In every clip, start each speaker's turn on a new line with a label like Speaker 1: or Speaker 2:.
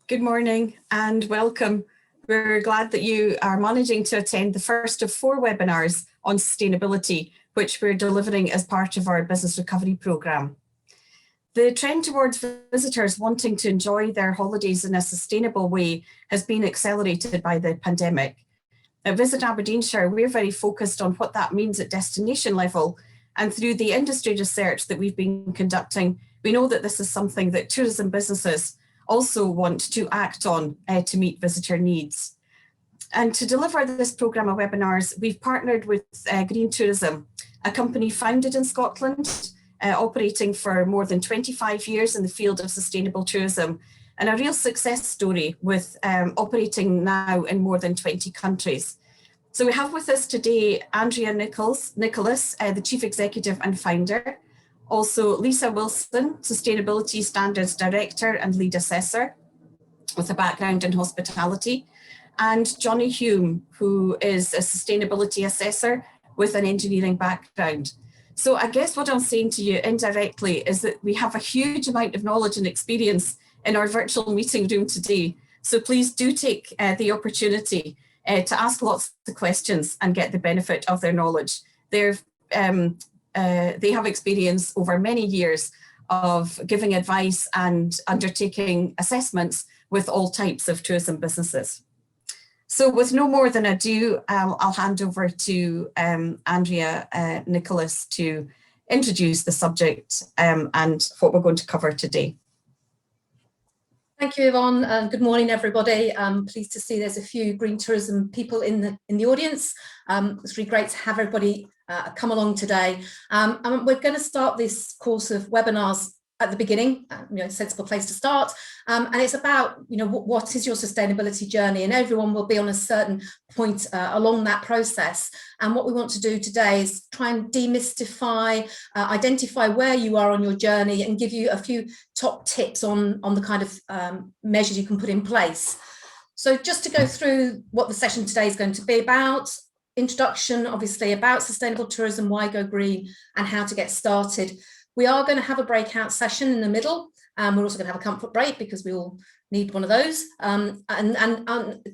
Speaker 1: Good morning and welcome. We're glad that you are managing to attend the first of 4 webinars on sustainability, which we're delivering as part of our business recovery programme. The trend towards visitors wanting to enjoy their holidays in a sustainable way has been accelerated by the pandemic. At Visit Aberdeenshire, we're very focused on what that means at destination level, and through the industry research that we've been conducting, we know that this is something that tourism businesses also want to act on to meet visitor needs. And to deliver this programme of webinars, we've partnered with Green Tourism, a company founded in Scotland, operating for more than 25 years in the field of sustainable tourism, and a real success story with operating now in more than 20 countries. So we have with us today Andrea Nicholas, the Chief Executive and Founder, also Lisa Wilson, Sustainability Standards Director and Lead Assessor with a background in hospitality, and Johnny Hume, who is a Sustainability Assessor with an engineering background. So I guess what I'm saying to you indirectly is that we have a huge amount of knowledge and experience in our virtual meeting room today. So please do take the opportunity to ask lots of questions and get the benefit of their knowledge. They have experience over many years of giving advice and undertaking assessments with all types of tourism businesses. So with no more than ado, I'll hand over to Andrea Nicholas to introduce the subject and what we're going to cover today.
Speaker 2: Thank you, Yvonne, and good morning, everybody. I'm pleased to see there's a few green tourism people in the audience. It's really great to have everybody come along today. And we're going to start this course of webinars at the beginning, a sensible place to start. And it's about, what is your sustainability journey? And everyone will be on a certain point along that process. And what we want to do today is try and demystify, identify where you are on your journey and give you a few top tips on the kind of measures you can put in place. So just to go through what the session today is going to be about, introduction, obviously, about sustainable tourism, why go green, and how to get started. We are going to have a breakout session in the middle. We're also going to have a comfort break because we all need one of those. And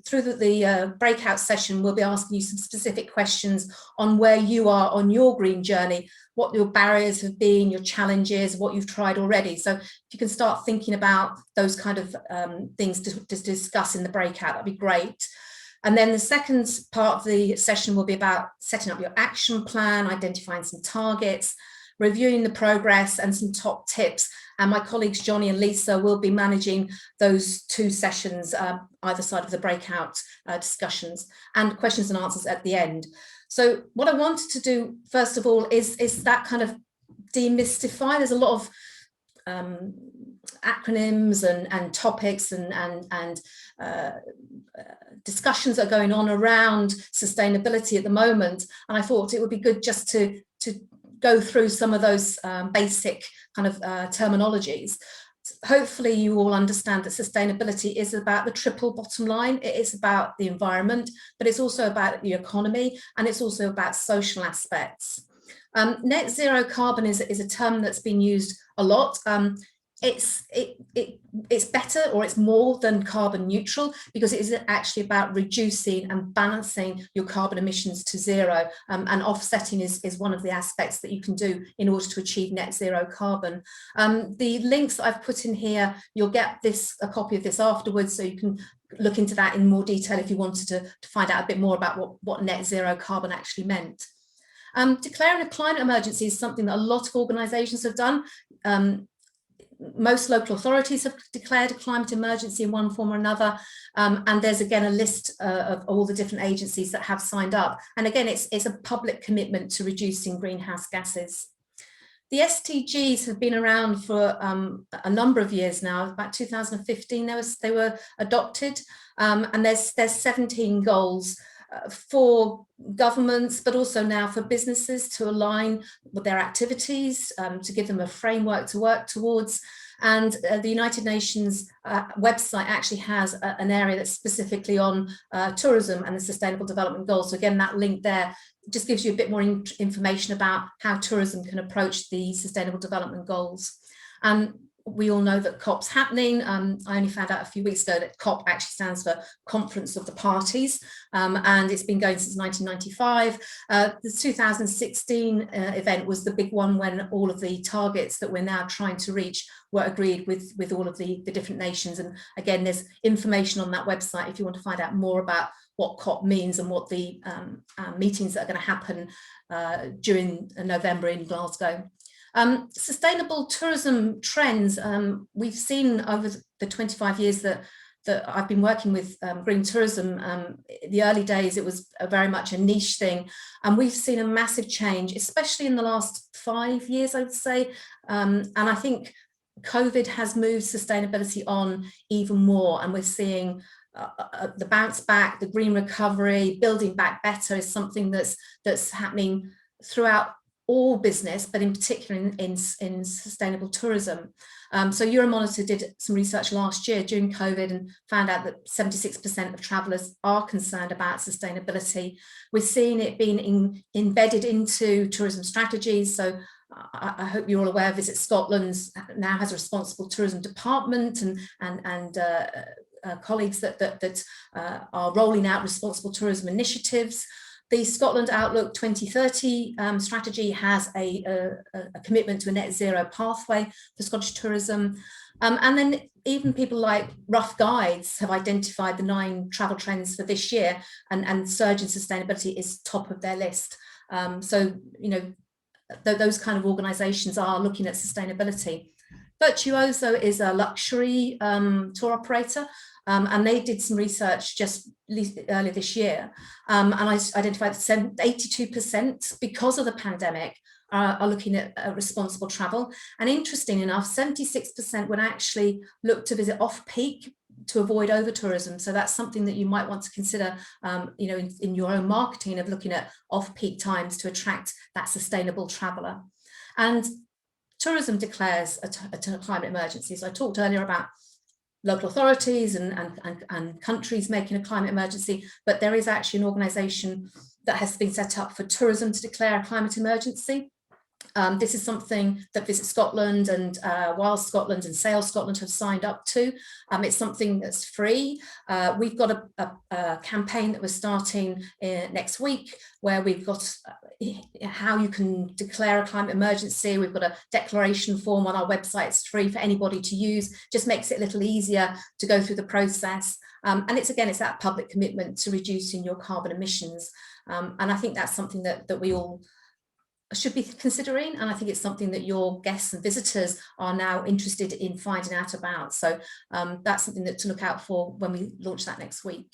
Speaker 2: through the breakout session, we'll be asking you some specific questions on where you are on your green journey, what your barriers have been, your challenges, what you've tried already. So if you can start thinking about those kind of things to discuss in the breakout, that'd be great. And then the second part of the session will be about setting up your action plan, identifying some targets, reviewing the progress and some top tips. And my colleagues Johnny and Lisa will be managing those 2 sessions, either side of the breakout discussions, and questions and answers at the end. So what I wanted to do, first of all, is that kind of demystify. There's a lot of acronyms and topics and discussions that are going on around sustainability at the moment. And I thought it would be good just to go through some of those basic kind of terminologies. Hopefully you all understand that sustainability is about the triple bottom line. It is about the environment, but it's also about the economy, and it's also about social aspects. Net zero carbon is a term that's been used a lot. It's better, or it's more than carbon neutral, because it is actually about reducing and balancing your carbon emissions to zero, and offsetting is one of the aspects that you can do in order to achieve net zero carbon. The links that I've put in here, you'll get a copy of this afterwards, so you can look into that in more detail if you wanted to find out a bit more about what net zero carbon actually meant. Declaring a climate emergency is something that a lot of organisations have done. Most local authorities have declared a climate emergency in one form or another, and there's again a list of all the different agencies that have signed up. And again, it's a public commitment to reducing greenhouse gases. The SDGs have been around for a number of years now. About 2015 they were adopted, and there's 17 goals for governments, but also now for businesses to align with their activities, to give them a framework to work towards. And the United Nations website actually has an area that's specifically on tourism and the Sustainable Development Goals. So again, that link there just gives you a bit more information about how tourism can approach the Sustainable Development Goals. And we all know that COP's happening. I only found out a few weeks ago that COP actually stands for Conference of the Parties, and it's been going since 1995. The 2016 event was the big one when all of the targets that we're now trying to reach were agreed with all of the different nations. And again, there's information on that website if you want to find out more about what COP means and what the meetings that are going to happen during November in Glasgow. Sustainable tourism trends, we've seen over the 25 years that I've been working with green tourism. The early days, it was very much a niche thing, and we've seen a massive change, especially in the last 5 years, I would say. And I think COVID has moved sustainability on even more, and we're seeing the bounce back, the green recovery, building back better is something that's happening throughout all business, but in particular in sustainable tourism. So Euromonitor did some research last year during COVID and found out that 76% of travellers are concerned about sustainability. We're seeing it being embedded into tourism strategies. So I hope you're all aware, Visit Scotland now has a responsible tourism department and colleagues that are rolling out responsible tourism initiatives. The Scotland Outlook 2030 strategy has a commitment to a net zero pathway for Scottish tourism. And then even people like Rough Guides have identified the 9 travel trends for this year, and surge in sustainability is top of their list. So, you know, those kind of organisations are looking at sustainability. Virtuoso is a luxury tour operator. And they did some research just earlier this year, and I identified that 82%, because of the pandemic, are looking at responsible travel. And interesting enough, 76% would actually look to visit off-peak to avoid over-tourism. So that's something that you might want to consider, you know, in your own marketing, of looking at off-peak times to attract that sustainable traveller. And tourism declares a climate emergency. So I talked earlier about local authorities and countries making a climate emergency, but there is actually an organisation that has been set up for tourism to declare a climate emergency. This is something that Visit Scotland and Wild Scotland and Sail Scotland have signed up to. It's something that's free. We've got a campaign that we're starting next week, where we've got how you can declare a climate emergency. We've got a declaration form on our website. It's free for anybody to use. Just makes it a little easier to go through the process. And it's that public commitment to reducing your carbon emissions. And I think that's something that we all should be considering, and I think it's something that your guests and visitors are now interested in finding out about. So that's something to look out for when we launch that next week.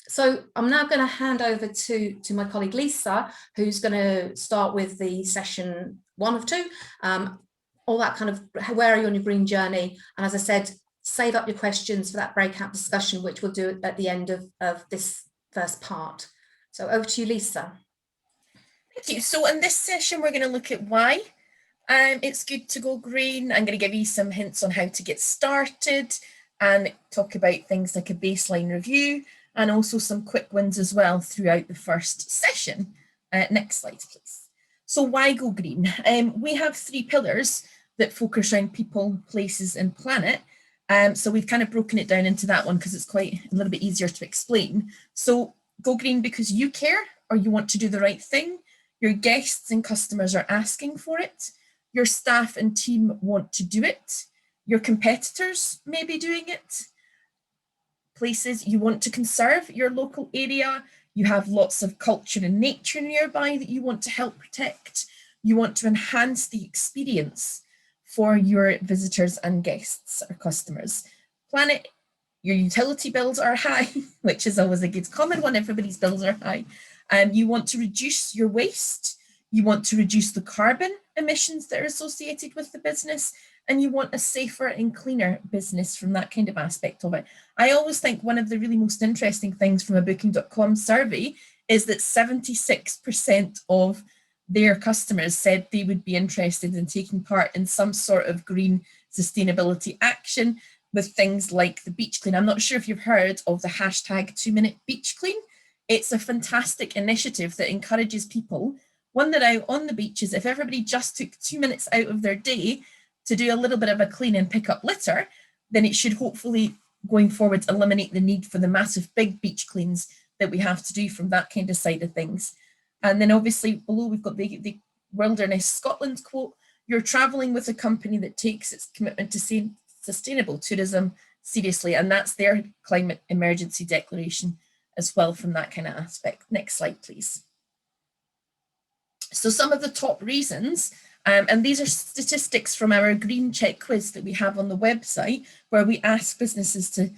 Speaker 2: So I'm now going to hand over to my colleague Lisa, who's going to start with the session 1 of 2, all that kind of, where are you on your green journey? And as I said, save up your questions for that breakout discussion, which we'll do at the end of this first part. So over to you, Lisa.
Speaker 3: Thank you. So in this session, we're going to look at why it's good to go green. I'm going to give you some hints on how to get started and talk about things like a baseline review, and also some quick wins as well throughout the first session. Next slide, please. So why go green? We have 3 pillars that focus around people, places and planet. So we've kind of broken it down into that one because it's quite a little bit easier to explain. So go green because you care, or you want to do the right thing. Your guests and customers are asking for it. Your staff and team want to do it. Your competitors may be doing it. Places, you want to conserve your local area. You have lots of culture and nature nearby that you want to help protect. You want to enhance the experience for your visitors and guests or customers. Planet, your utility bills are high, which is always a good common one. Everybody's bills are high. You want to reduce your waste, you want to reduce the carbon emissions that are associated with the business, and you want a safer and cleaner business from that kind of aspect of it. I always think one of the really most interesting things from a Booking.com survey is that 76% of their customers said they would be interested in taking part in some sort of green sustainability action with things like the beach clean. I'm not sure if you've heard of the hashtag 2-minute beach clean. It's a fantastic initiative that encourages people, when they're out on the beaches, if everybody just took 2 minutes out of their day to do a little bit of a clean and pick up litter, then it should hopefully going forward eliminate the need for the massive big beach cleans that we have to do from that kind of side of things. And then obviously below we've got the Wilderness Scotland quote, "You're traveling with a company that takes its commitment to sustainable tourism seriously," and that's their climate emergency declaration as well from that kind of aspect. Next slide, please. So some of the top reasons, and these are statistics from our green check quiz that we have on the website, where we ask businesses to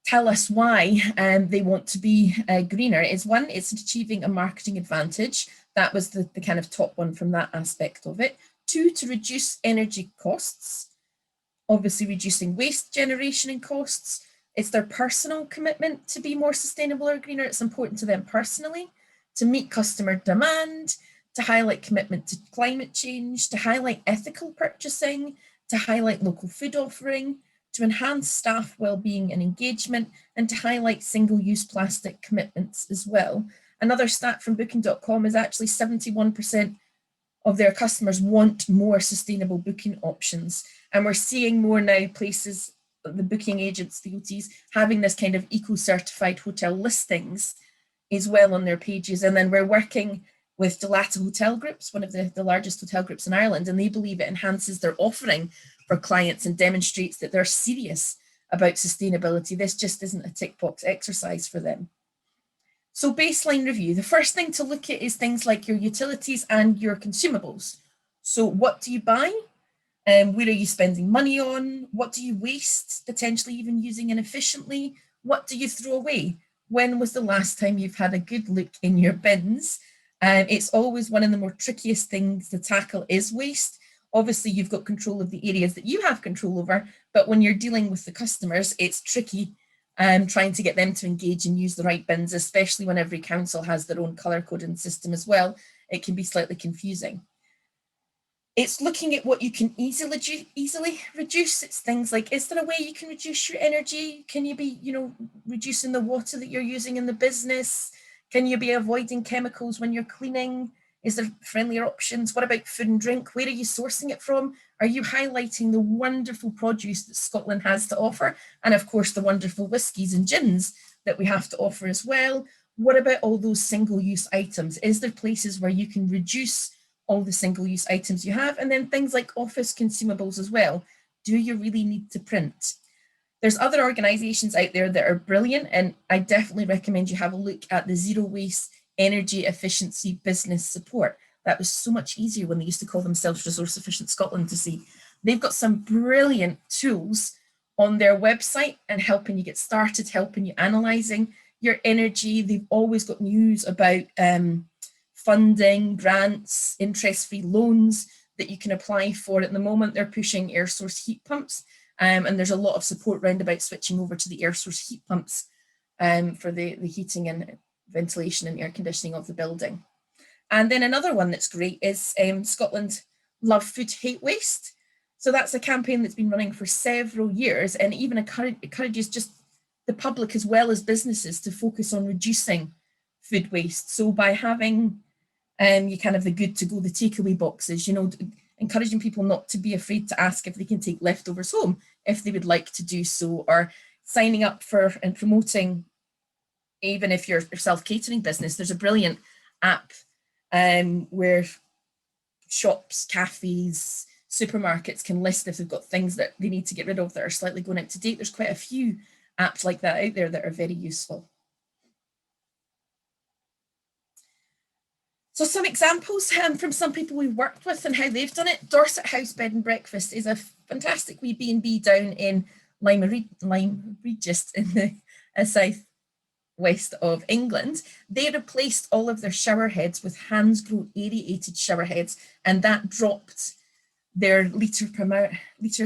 Speaker 3: tell us why they want to be greener. Is one, it's achieving a marketing advantage. That was the kind of top one from that aspect of it. Two, to reduce energy costs, obviously reducing waste generation and costs. It's their personal commitment to be more sustainable or greener. It's important to them personally, to meet customer demand, to highlight commitment to climate change, to highlight ethical purchasing, to highlight local food offering, to enhance staff well-being and engagement, and to highlight single-use plastic commitments as well. Another stat from booking.com is actually 71% of their customers want more sustainable booking options. And we're seeing more now places, the booking agents, the OTs, having this kind of eco-certified hotel listings as well on their pages. And then we're working with Dalata Hotel Groups, one of the largest hotel groups in Ireland, and they believe it enhances their offering for clients and demonstrates that they're serious about sustainability. This just isn't a tick box exercise for them. So baseline review, the first thing to look at is things like your utilities and your consumables. So what do you buy? Where are you spending money on? What do you waste, potentially even using inefficiently? What do you throw away? When was the last time you've had a good look in your bins? It's always one of the more trickiest things to tackle is waste. Obviously, you've got control of the areas that you have control over, but when you're dealing with the customers, it's tricky trying to get them to engage and use the right bins, especially when every council has their own colour coding system as well. It can be slightly confusing. It's looking at what you can easily reduce. It's things like, is there a way you can reduce your energy? Can you be, reducing the water that you're using in the business? Can you be avoiding chemicals when you're cleaning? Is there friendlier options? What about food and drink? Where are you sourcing it from? Are you highlighting the wonderful produce that Scotland has to offer? And of course, the wonderful whiskies and gins that we have to offer as well. What about all those single-use items? Is there places where you can reduce all the single-use items you have? And then things like office consumables as well. Do you really need to print? There's other organisations out there that are brilliant, and I definitely recommend you have a look at the Zero Waste Energy Efficiency Business Support. That was so much easier when they used to call themselves Resource Efficient Scotland to see. They've got some brilliant tools on their website and helping you get started, helping you analysing your energy. They've always got news about funding, grants, interest-free loans that you can apply for. At the moment, they're pushing air source heat pumps. And there's a lot of support round about switching over to the air source heat pumps for the heating and ventilation and air conditioning of the building. And then another one that's great is Scotland Love Food, Hate Waste. So that's a campaign that's been running for several years and even encourages just the public as well as businesses to focus on reducing food waste. So by having you kind of the good to go, the takeaway boxes, encouraging people not to be afraid to ask if they can take leftovers home if they would like to do so, or signing up for and promoting, even if you're a self-catering business, there's a brilliant app where shops, cafes, supermarkets can list if they've got things that they need to get rid of that are slightly going out to date. There's quite a few apps like that out there that are very useful. So some examples from some people we've worked with and how they've done it. Dorset House Bed and Breakfast is a fantastic wee B&B down in Lyme Regis in the south west of England. They replaced all of their shower heads with Hansgrohe aerated shower heads, and that dropped their liters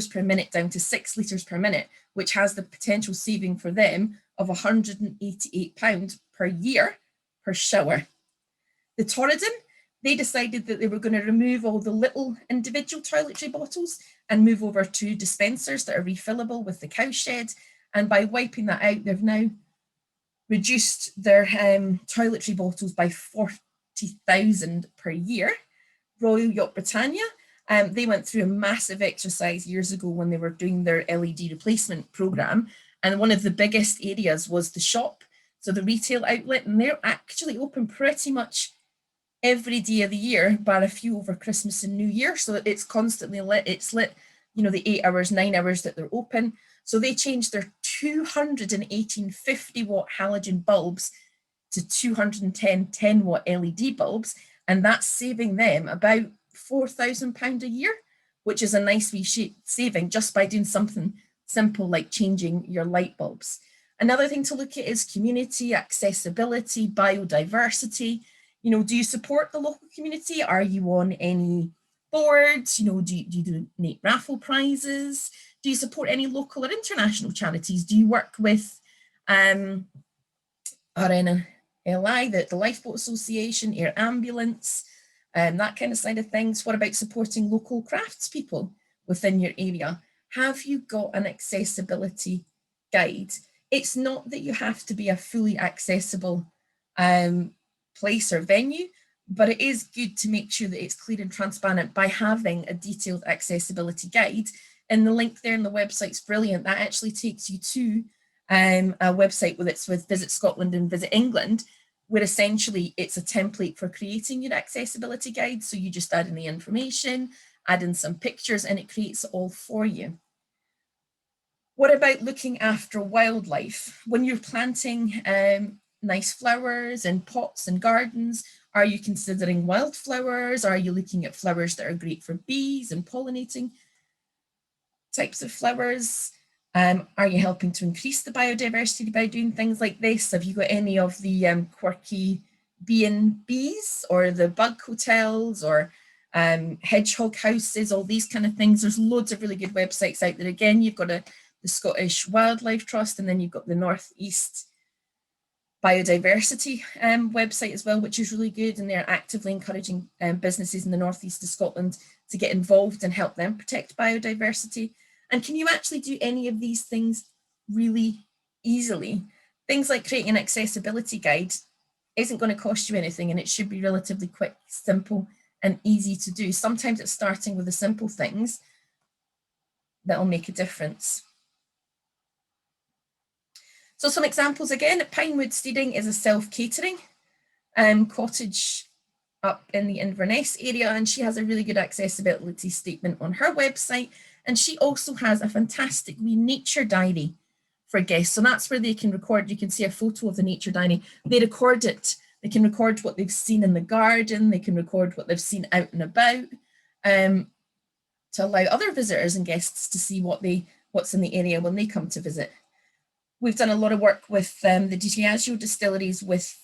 Speaker 3: per minute down to 6 litres per minute, which has the potential saving for them of £188 per year per shower. The Torridon, they decided that they were going to remove all the little individual toiletry bottles and move over to dispensers that are refillable with the cowshed. And by wiping that out, they've now reduced their toiletry bottles by 40,000 per year. Royal Yacht Britannia They went through a massive exercise years ago when they were doing their LED replacement program. And one of the biggest areas was the shop, so the retail outlet, and they're actually open pretty much every day of the year, bar a few over Christmas and New Year. So it's constantly lit. It's lit, you know, the 8 hours, 9 hours that they're open. So they changed their 218 50-watt halogen bulbs to 210 10-watt LED bulbs, and that's saving them about £4,000 a year, which is a nice wee saving just by doing something simple like changing your light bulbs. Another thing to look at is community, accessibility, biodiversity. You know, do you support the local community? Are you on any boards? You know, do you donate raffle prizes? Do you support any local or international charities? Do you work with RNLI, the Lifeboat Association, Air Ambulance, that kind of side of things? What about supporting local craftspeople within your area? Have you got an accessibility guide? It's not that you have to be a fully accessible place or venue, but it is good to make sure that it's clear and transparent by having a detailed accessibility guide. And the link there in the website's brilliant. That actually takes you to a website with Visit Scotland and Visit England, where essentially it's a template for creating your accessibility guide. So you just add in the information, add in some pictures, and it creates it all for you. What about looking after wildlife? When you're planting nice flowers in pots and gardens, are you considering wildflowers? Are you looking at flowers that are great for bees and pollinating types of flowers? Are you helping to increase the biodiversity by doing things like this? Have you got any of the quirky B&Bs or the bug hotels or hedgehog houses, all these kind of things? There's loads of really good websites out there. Again, you've got the Scottish Wildlife Trust, and then you've got the North East Biodiversity website as well, which is really good, and they're actively encouraging businesses in the North East of Scotland to get involved and help them protect biodiversity. And can you actually do any of these things really easily? Things like creating an accessibility guide isn't going to cost you anything, and it should be relatively quick, simple, and easy to do. Sometimes it's starting with the simple things that'll make a difference. So some examples again, Pinewood Steering is a self-catering cottage up in the Inverness area, and she has a really good accessibility statement on her website. And she also has a fantastic wee nature diary for guests. So that's where they can record. You can see a photo of the nature diary. They record it. They can record what they've seen in the garden. They can record what they've seen out and about to allow other visitors and guests to see what's in the area when they come to visit. We've done a lot of work with the Diageo distilleries with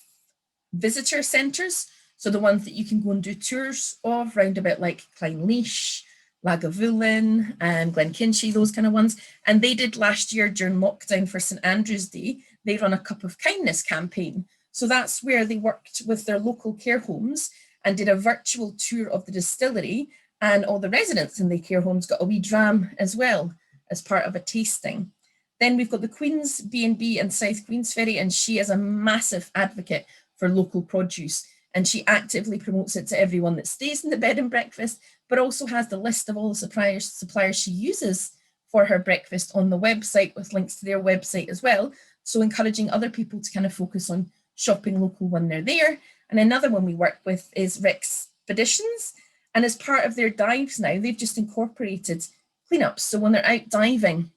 Speaker 3: visitor centres. So the ones that you can go and do tours of, round about like Clynelish, Lagavulin, Glenkinchie, those kind of ones. And they did last year during lockdown for St Andrew's Day, they run a Cup of Kindness campaign. So that's where they worked with their local care homes and did a virtual tour of the distillery, and all the residents in the care homes got a wee dram as well as part of a tasting. Then we've got the Queen's B&B in South Queensferry, and she is a massive advocate for local produce, and she actively promotes it to everyone that stays in the bed and breakfast, but also has the list of all the suppliers she uses for her breakfast on the website with links to their website as well. So encouraging other people to kind of focus on shopping local when they're there. And another one we work with is Rexpeditions. And as part of their dives now, they've just incorporated cleanups. So when they're out diving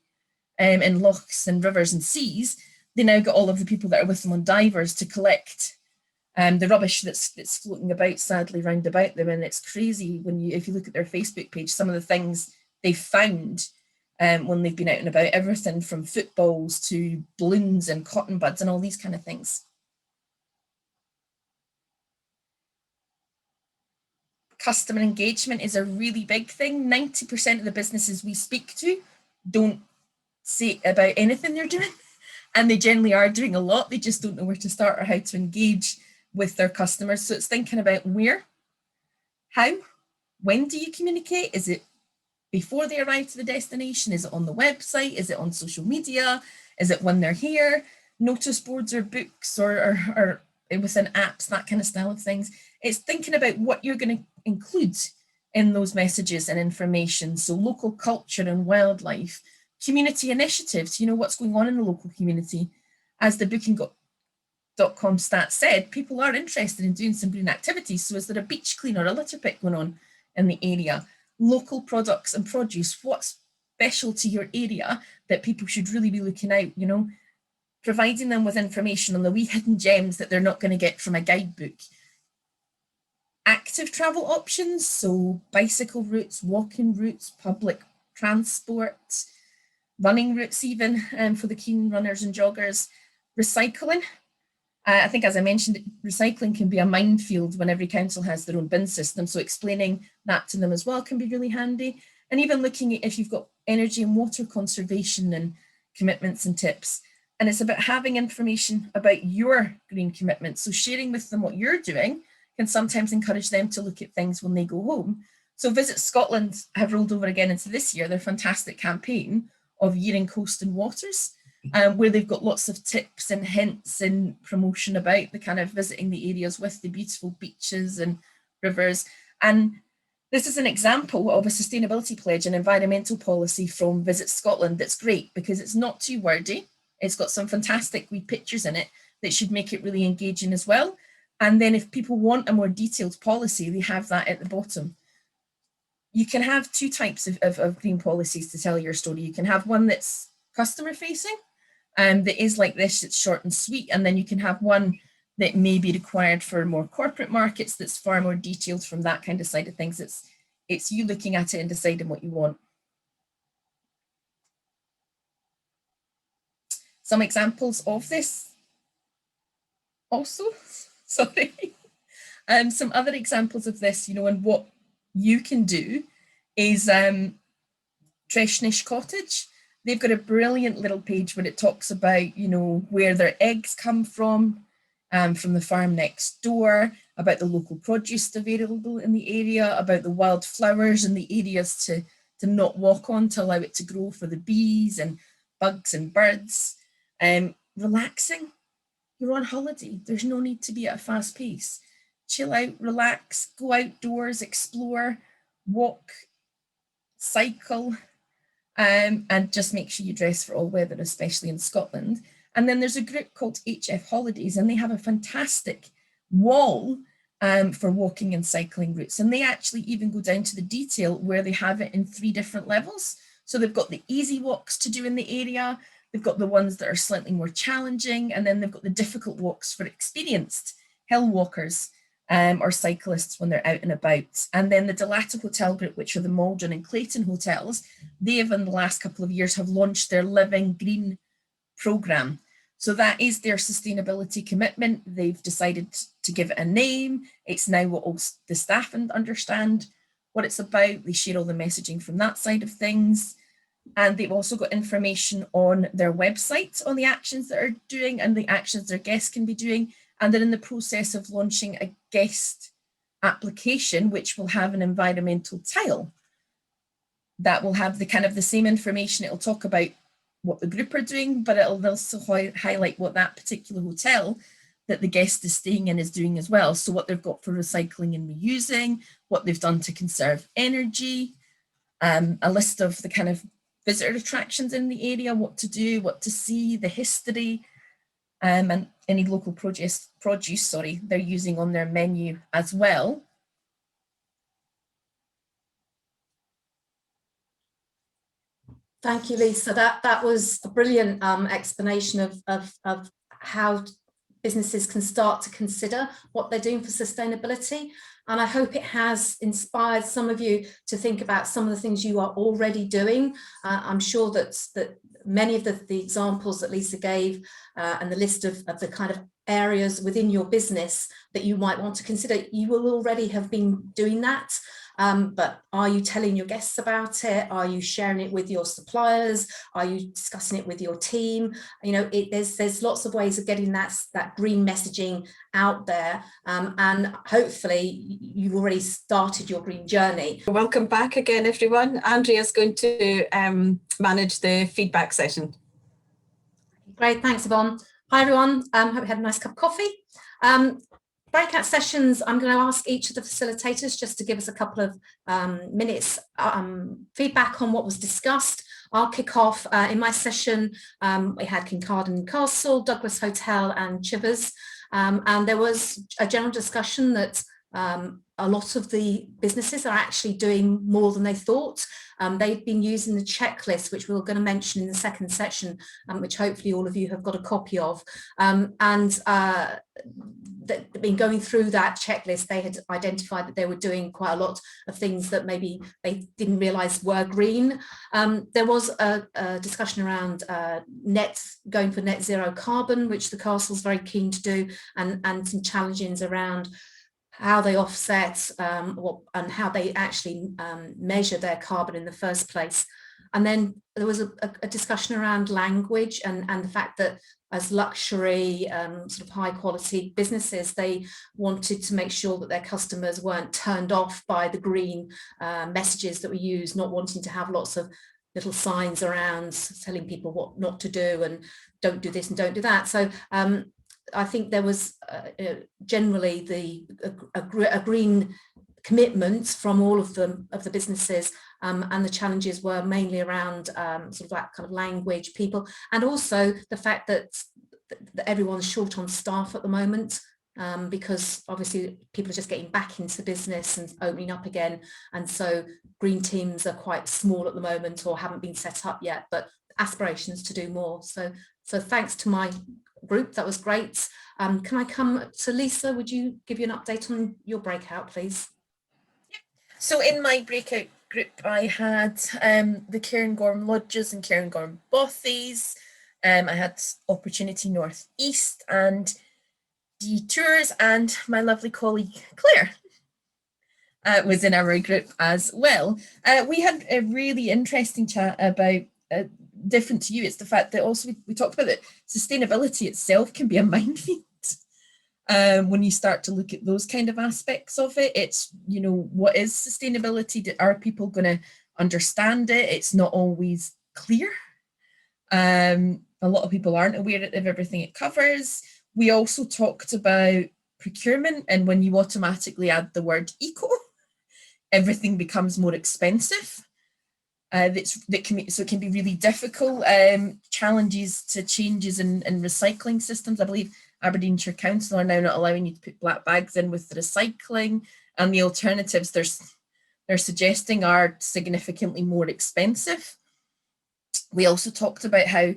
Speaker 3: in lochs and rivers and seas, they now get all of the people that are with them on divers to collect the rubbish that's floating about, sadly, round about them. And it's crazy if you look at their Facebook page, some of the things they've found when they've been out and about, everything from footballs to balloons and cotton buds and all these kind of things. Customer engagement is a really big thing. 90% of the businesses we speak to don't say about anything they're doing, and they generally are doing a lot. They just don't know where to start or how to engage with their customers. So it's thinking about where, how, when do you communicate? Is it before they arrive to the destination? Is it on the website? Is it on social media? Is it when they're here? Notice boards or books or within apps, that kind of style of things. It's thinking about what you're going to include in those messages and information. So local culture and wildlife, community initiatives, you know, what's going on in the local community. As the Booking.com stats said, people are interested in doing some green activities. So is there a beach clean or a litter pick going on in the area? Local products and produce, what's special to your area that people should really be looking out, you know, providing them with information on the wee hidden gems that they're not going to get from a guidebook. Active travel options, so bicycle routes, walking routes, public transport, running routes even for the keen runners and joggers. Recycling, I think as I mentioned, recycling can be a minefield when every council has their own bin system, so explaining that to them as well can be really handy. And even looking at if you've got energy and water conservation and commitments and tips. And it's about having information about your green commitments, so sharing with them what you're doing can sometimes encourage them to look at things when they go home. So Visit Scotland have rolled over again into this year, their fantastic campaign of Year in Coast and Waters, where they've got lots of tips and hints and promotion about the kind of visiting the areas with the beautiful beaches and rivers. And this is an example of a sustainability pledge and environmental policy from Visit Scotland that's great because it's not too wordy. It's got some fantastic wee pictures in it that should make it really engaging as well. And then if people want a more detailed policy, they have that at the bottom. You can have two types of green policies to tell your story. You can have one that's customer facing, that is like this, it's short and sweet. And then you can have one that may be required for more corporate markets that's far more detailed from that kind of side of things. It's you looking at it and deciding what you want. Some examples of this also. Sorry. Some other examples of this, you know, and what you can do is Treshnish Cottage. They've got a brilliant little page where it talks about, you know, where their eggs come from the farm next door, about the local produce available in the area, about the wildflowers and the areas to not walk on to allow it to grow for the bees and bugs and birds. Relaxing. You're on holiday. There's no need to be at a fast pace. Chill out, relax, go outdoors, explore, walk, cycle, and just make sure you dress for all weather, especially in Scotland. And then there's a group called HF Holidays, and they have a fantastic wall for walking and cycling routes. And they actually even go down to the detail where they have it in 3 different levels. So they've got the easy walks to do in the area. They've got the ones that are slightly more challenging, and then they've got the difficult walks for experienced hill walkers or cyclists when they're out and about. And then the Delata Hotel Group, which are the Maldron and Clayton hotels, they have in the last couple of years have launched their Living Green programme. So that is their sustainability commitment. They've decided to give it a name. It's now what all the staff understand what it's about. They share all the messaging from that side of things. And they've also got information on their website on the actions that are doing and the actions their guests can be doing. And they're in the process of launching a guest application, which will have an environmental tile that will have the kind of the same information. It'll talk about what the group are doing, but it'll also highlight what that particular hotel that the guest is staying in is doing as well. So what they've got for recycling and reusing, what they've done to conserve energy, a list of the kind of visitor attractions in the area, what to do, what to see, the history, and any local produce they're using on their menu as well.
Speaker 2: Thank you, Lisa. That was a brilliant explanation of how businesses can start to consider what they're doing for sustainability. And I hope it has inspired some of you to think about some of the things you are already doing. I'm sure that many of the examples that Lisa gave and the list of the kind of areas within your business that you might want to consider, you will already have been doing that. But are you telling your guests about it? Are you sharing it with your suppliers? Are you discussing it with your team? You know, there's lots of ways of getting that green messaging out there. And hopefully you've already started your green journey.
Speaker 1: Welcome back again, everyone. Andrea's going to manage the feedback session.
Speaker 2: Great, thanks, Yvonne. Hi, everyone. Hope you had a nice cup of coffee. breakout sessions, I'm going to ask each of the facilitators just to give us a couple of minutes feedback on what was discussed. I'll kick off. In my session, we had Kincardine Castle, Douglas Hotel and Chivers. And there was a general discussion that a lot of the businesses are actually doing more than they thought. They've been using the checklist, which we we're going to mention in the second section, which hopefully all of you have got a copy of. They've been going through that checklist. They had identified that they were doing quite a lot of things that maybe they didn't realise were green. There was a discussion around going for net zero carbon, which the Castle's very keen to do, and some challenges around how they offset and how they actually measure their carbon in the first place. And then there was a discussion around language and the fact that as luxury, sort of high quality businesses, they wanted to make sure that their customers weren't turned off by the green messages that we use, not wanting to have lots of little signs around telling people what not to do and don't do this and don't do that. So I think there was generally a green commitment from all of them, of the businesses, and the challenges were mainly around sort of that kind of language, people, and also the fact that everyone's short on staff at the moment, because obviously people are just getting back into business and opening up again, and so green teams are quite small at the moment or haven't been set up yet, but aspirations to do more. So thanks to my group, that was great. Can I come to Lisa? Would you give you an update on your breakout, please?
Speaker 3: So in my breakout group, I had the Cairngorm Lodges and Cairngorm Bothies. I had Opportunity North East and Detours, and my lovely colleague Claire was in our group as well. We had a really interesting chat about different to you. It's the fact that also we talked about that sustainability itself can be a minefield. When you start to look at those kind of aspects of it, it's, you know, what is sustainability? Are people going to understand it? It's not always clear. A lot of people aren't aware of everything it covers. We also talked about procurement, and when you automatically add the word eco, everything becomes more expensive. It can be really difficult. Challenges to changes in recycling systems. I believe Aberdeenshire Council are now not allowing you to put black bags in with the recycling, and the alternatives they're suggesting are significantly more expensive. We also talked about how,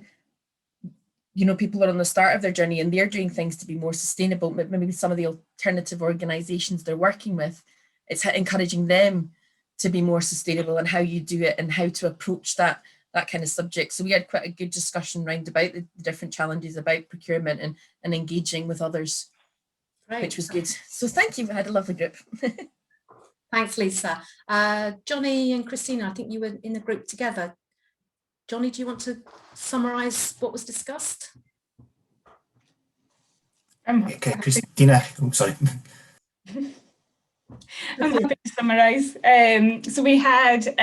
Speaker 3: you know, people are on the start of their journey and they're doing things to be more sustainable. Maybe some of the alternative organisations they're working with, it's encouraging them to be more sustainable and how you do it and how to approach that kind of subject. So we had quite a good discussion round about the different challenges about procurement and engaging with others, right, which was good. So thank you. I had a lovely group.
Speaker 2: Thanks, Lisa. Johnny and Christina, I think you were in the group together. Johnny, do you want to summarise what was discussed?
Speaker 4: Okay, Christina, I'm sorry.
Speaker 5: I'm happy to summarise. So we had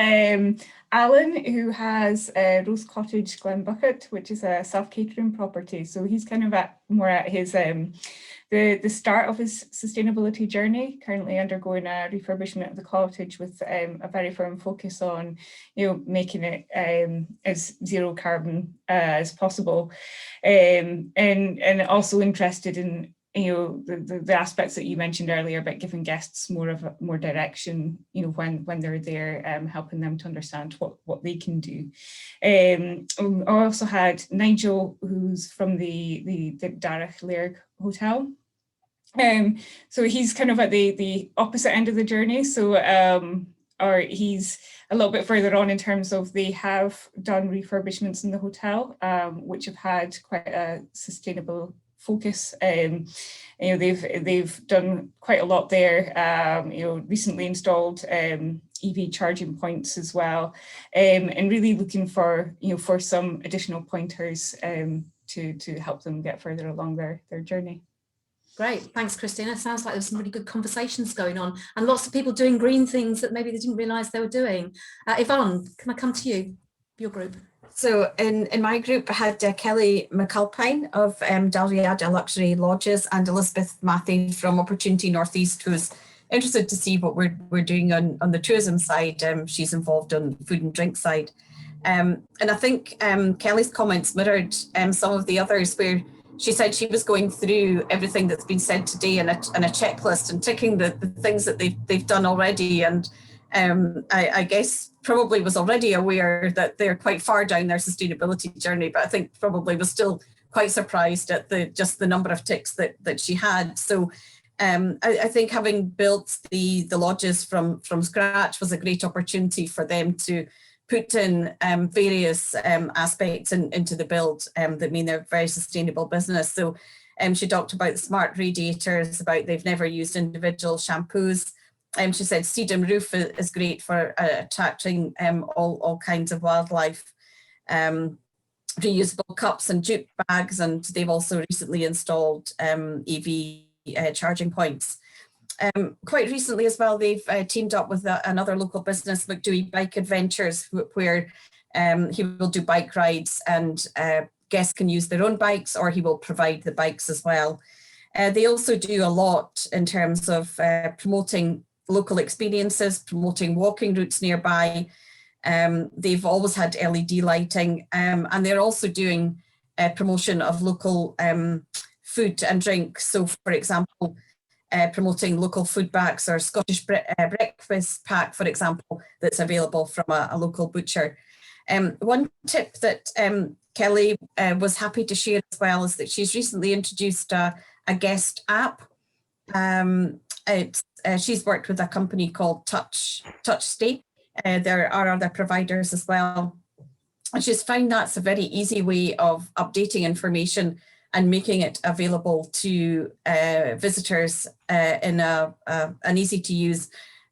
Speaker 5: Alan, who has Rose Cottage Glenbucket, which is a self-catering property. So he's kind of more at his the start of his sustainability journey, currently undergoing a refurbishment of the cottage with a very firm focus on, you know, making it as zero carbon as possible, and also interested in, you know, the aspects that you mentioned earlier about giving guests more direction, you know, when they're there, helping them to understand what they can do. I also had Nigel, who's from the Darragh Lairg Hotel. So he's kind of at the opposite end of the journey. So or he's a little bit further on in terms of they have done refurbishments in the hotel, which have had quite a sustainable focus. You know, they've done quite a lot there. You know, recently installed EV charging points as well, and really looking for, you know, for some additional pointers to help them get further along their journey.
Speaker 2: Great, thanks, Christina. Sounds like there's some really good conversations going on and lots of people doing green things that maybe they didn't realise they were doing. Yvonne, can I come to you? your group?
Speaker 1: So in my group, I had Kelly McAlpine of Dalriada Luxury Lodges and Elizabeth Matthew from Opportunity Northeast, who's interested to see what we're doing on the tourism side. She's involved on the food and drink side. And I think Kelly's comments mirrored some of the others, where she said she was going through everything that's been said today in a checklist and ticking the things that they've done already. And I guess probably was already aware that they're quite far down their sustainability journey, but I think probably was still quite surprised at just the number of ticks that she had. So I think having built the lodges from scratch was a great opportunity for them to put in various aspects into the build that mean they're a very sustainable business. So she talked about the smart radiators, about they've never used individual shampoos. She said Sedum roof is great for attracting all kinds of wildlife. Reusable cups and jute bags, and they've also recently installed EV charging points. Quite recently as well, they've teamed up with another local business, McDewey Bike Adventures, where he will do bike rides and guests can use their own bikes, or he will provide the bikes as well. They also do a lot in terms of promoting local experiences, promoting walking routes nearby. They've always had LED lighting, and they're also doing promotion of local food and drink. So, for example, promoting local food bags or Scottish breakfast pack, for example, that's available from a local butcher. One tip that Kelly was happy to share as well is that she's recently introduced a guest app. She's worked with a company called TouchStay. There are other providers as well. And she's found that's a very easy way of updating information and making it available to visitors in an easy to use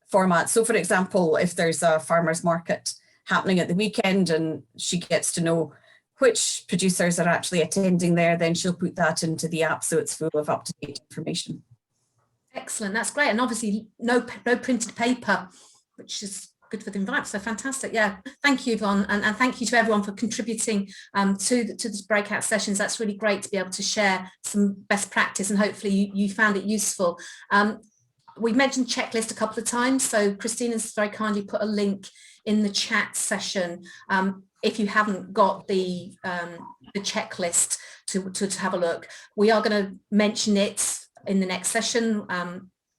Speaker 1: format. So for example, if there's a farmer's market happening at the weekend and she gets to know which producers are actually attending there, then she'll put that into the app so it's full of up-to-date information.
Speaker 2: Excellent, that's great. And obviously no printed paper, which is good for the environment. So fantastic. Yeah, thank you, Yvonne, and thank you to everyone for contributing to this breakout sessions. That's really great to be able to share some best practice, and hopefully you found it useful. We've mentioned checklist a couple of times, so Christina's very kindly put a link in the chat session if you haven't got the checklist to have a look. We are going to mention it in the next session.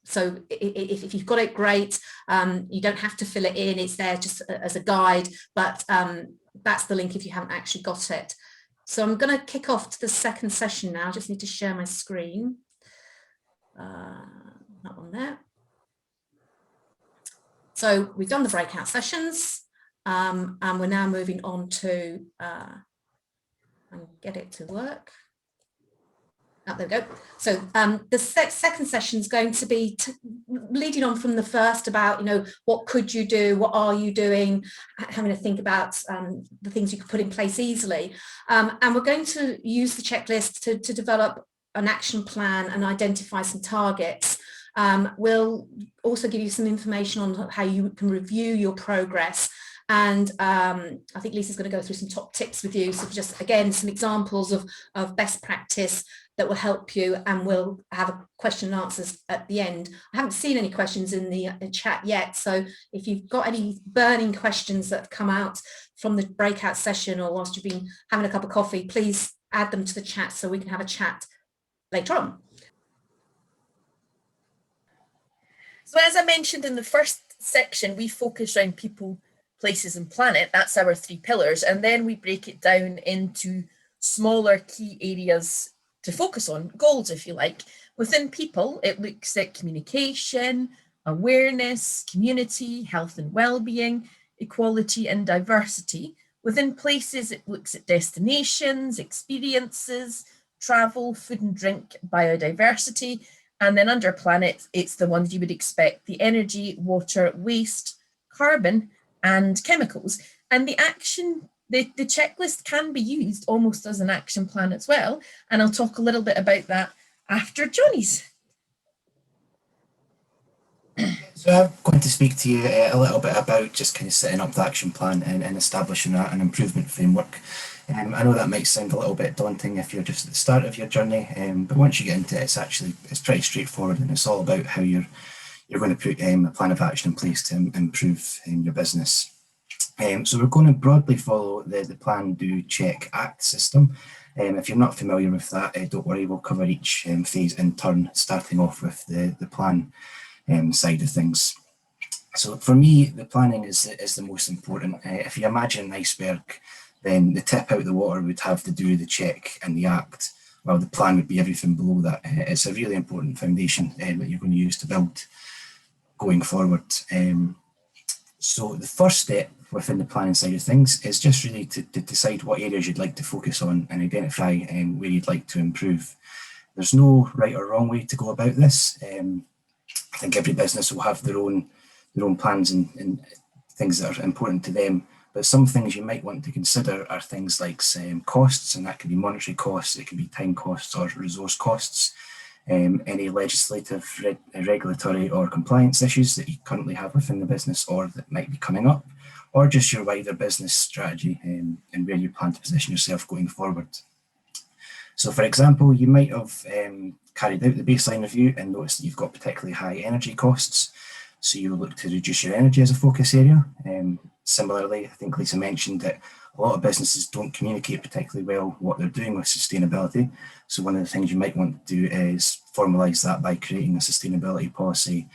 Speaker 2: So if you've got it, great. You don't have to fill it in. It's there just as a guide, but that's the link if you haven't actually got it. So I'm going to kick off to the second session now. I just need to share my screen. That one there. So we've done the breakout sessions, and we're now moving on to and get it to work. Oh, there we go. So the second session is going to be leading on from the first about, you know, what could you do? What are you doing? Having to think about the things you could put in place easily. And we're going to use the checklist to develop an action plan and identify some targets. We'll also give you some information on how you can review your progress. And I think Lisa's going to go through some top tips with you. So just, again, some examples of best practice that will help you, and we'll have a question and answers at the end. I haven't seen any questions in the chat yet. So if you've got any burning questions that have come out from the breakout session or whilst you've been having a cup of coffee, please add them to the chat so we can have a chat later on.
Speaker 3: So as I mentioned in the first section, we focus around people, places and planet. That's our 3 pillars. And then we break it down into smaller key areas to focus on, goals, if you like. Within people, it looks at communication, awareness, community, health and well-being, equality and diversity. Within places, it looks at destinations, experiences, travel, food and drink, biodiversity. And then under planet, it's the ones you would expect: the energy, water, waste, carbon, and chemicals. And the action, the checklist can be used almost as an action plan as well. And I'll talk a little bit about that after Johnny's.
Speaker 4: So I'm going to speak to you a little bit about just kind of setting up the action plan and establishing an improvement framework. I know that might sound a little bit daunting if you're just at the start of your journey, but once you get into it, it's pretty straightforward, and it's all about how you're going to put a plan of action in place to improve your business. So we're going to broadly follow the plan, do, check, act system. If you're not familiar with that, don't worry, we'll cover each phase in turn, starting off with the plan side of things. So for me, the planning is the most important. If you imagine an iceberg, then the tip out the water would have to do the check and the act, while the plan would be everything below that. It's a really important foundation that you're going to use to build going forward. So the first step within the planning side of things is just really to decide what areas you'd like to focus on and identify where you'd like to improve. There's no right or wrong way to go about this. I think every business will have their own plans and things that are important to them. But some things you might want to consider are things like costs, and that can be monetary costs, it can be time costs or resource costs. Any legislative, regulatory or compliance issues that you currently have within the business or that might be coming up, or just your wider business strategy and where you plan to position yourself going forward. So for example, you might have carried out the baseline review and noticed that you've got particularly high energy costs. So you look to reduce your energy as a focus area. Similarly, I think Lisa mentioned that a lot of businesses don't communicate particularly well what they're doing with sustainability. So one of the things you might want to do is formalise that by creating a sustainability policy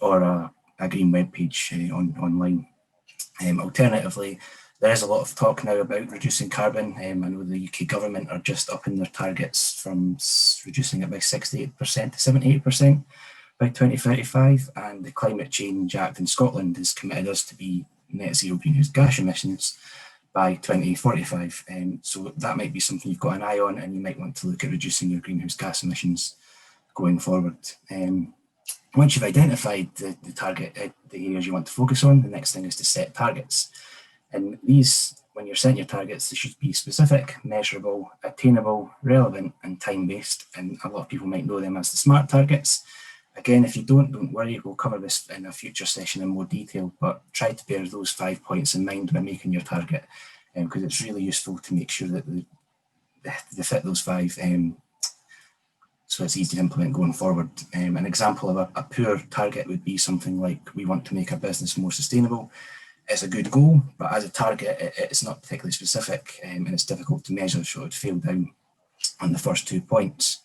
Speaker 4: or a green web page online. Alternatively, there is a lot of talk now about reducing carbon. I know the UK government are just upping their targets from reducing it by 68% to 78% by 2035, and the Climate Change Act in Scotland has committed us to be net zero greenhouse gas emissions by 2045. So that might be something you've got an eye on, and you might want to look at reducing your greenhouse gas emissions going forward. Once you've identified the target, the areas you want to focus on, the next thing is to set targets. And these, when you're setting your targets, they should be specific, measurable, attainable, relevant, and time-based. And a lot of people might know them as the SMART targets. Again, if you don't worry, we'll cover this in a future session in more detail, but try to bear those 5 points in mind when making your target, because it's really useful to make sure that they fit those 5, so it's easy to implement going forward. An example of a poor target would be something like, we want to make our business more sustainable. It's a good goal, but as a target, it's not particularly specific, and it's difficult to measure, so it would fail down on the first 2 points.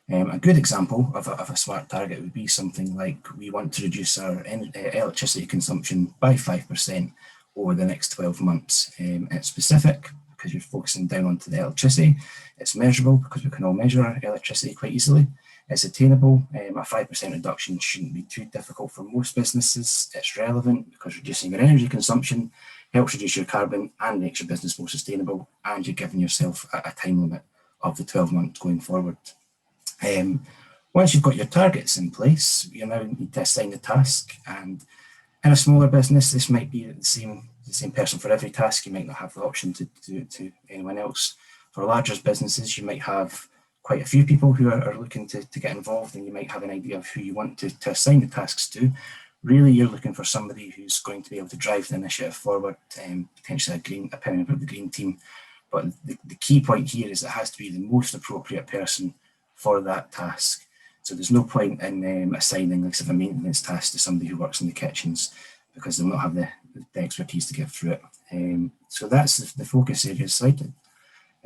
Speaker 4: A good example of a SMART target would be something like, we want to reduce our electricity consumption by 5% over the next 12 months. It's specific because you're focusing down onto the electricity. It's measurable because we can all measure our electricity quite easily. It's attainable. A 5% reduction shouldn't be too difficult for most businesses. It's relevant because reducing your energy consumption helps reduce your carbon and makes your business more sustainable, and you're giving yourself a time limit of the 12 months going forward. Once you've got your targets in place, you now need to assign the task. And in a smaller business, this might be the same person for every task. You might not have the option to do it to anyone else. For larger businesses, you might have quite a few people who are looking to get involved, and you might have an idea of who you want to assign the tasks to. Really, you're looking for somebody who's going to be able to drive the initiative forward, potentially a member of the green team. But the key point here is it has to be the most appropriate person for that task. So there's no point in assigning like a maintenance task to somebody who works in the kitchens, because they'll not have the expertise to get through it. So that's the focus area slide.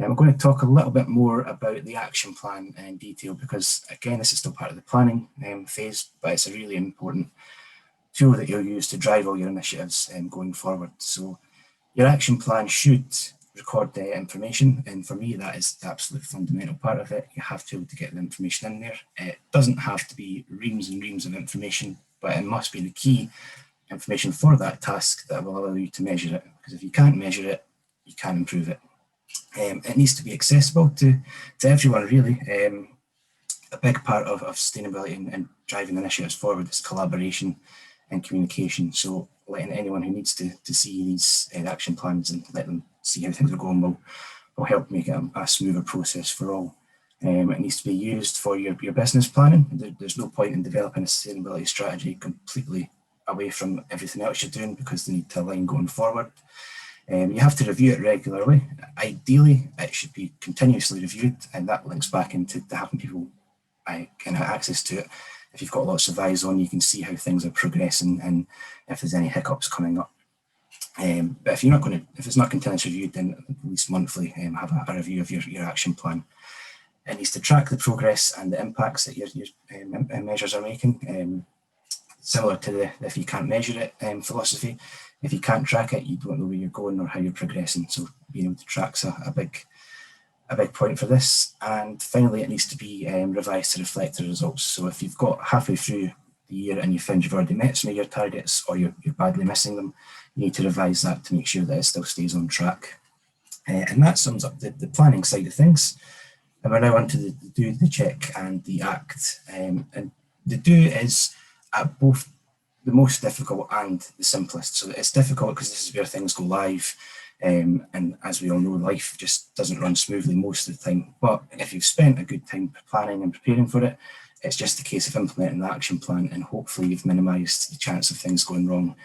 Speaker 4: I'm going to talk a little bit more about the action plan in detail, because again, this is still part of the planning phase, but it's a really important tool that you'll use to drive all your initiatives going forward. So your action plan should record the information, and for me that is the absolute fundamental part of it. You have to be able to get the information in there. It doesn't have to be reams and reams of information, but it must be the key information for that task that will allow you to measure it, because if you can't measure it, you can't improve it. It needs to be accessible to everyone, really. A big part of sustainability and driving initiatives forward is collaboration and communication. So letting anyone who needs to see these action plans and let them see how things are going will help make it a smoother process for all. It needs to be used for your business planning. There's no point in developing a sustainability strategy completely away from everything else you're doing because they need to align going forward. You have to review it regularly. Ideally, it should be continuously reviewed, and that links back into having people kind of access to it. If you've got lots of eyes on, you can see how things are progressing and if there's any hiccups coming up. But if it's not continuously reviewed, then at least monthly, have a review of your action plan. It needs to track the progress and the impacts that your measures are making. Similar to the if you can't measure it philosophy. If you can't track it, you don't know where you're going or how you're progressing. So being able to track's a big point for this. And finally, it needs to be revised to reflect the results. So if you've got halfway through the year and you found you've already met some of your targets or you're badly missing them, you need to revise that to make sure that it still stays on track. And that sums up the planning side of things. And we're now on to the do, the check and the act. And the do is at both the most difficult and the simplest. So it's difficult because this is where things go live. And as we all know, life just doesn't run smoothly most of the time. But if you've spent a good time planning and preparing for it, it's just a case of implementing the action plan, and hopefully you've minimised the chance of things going wrong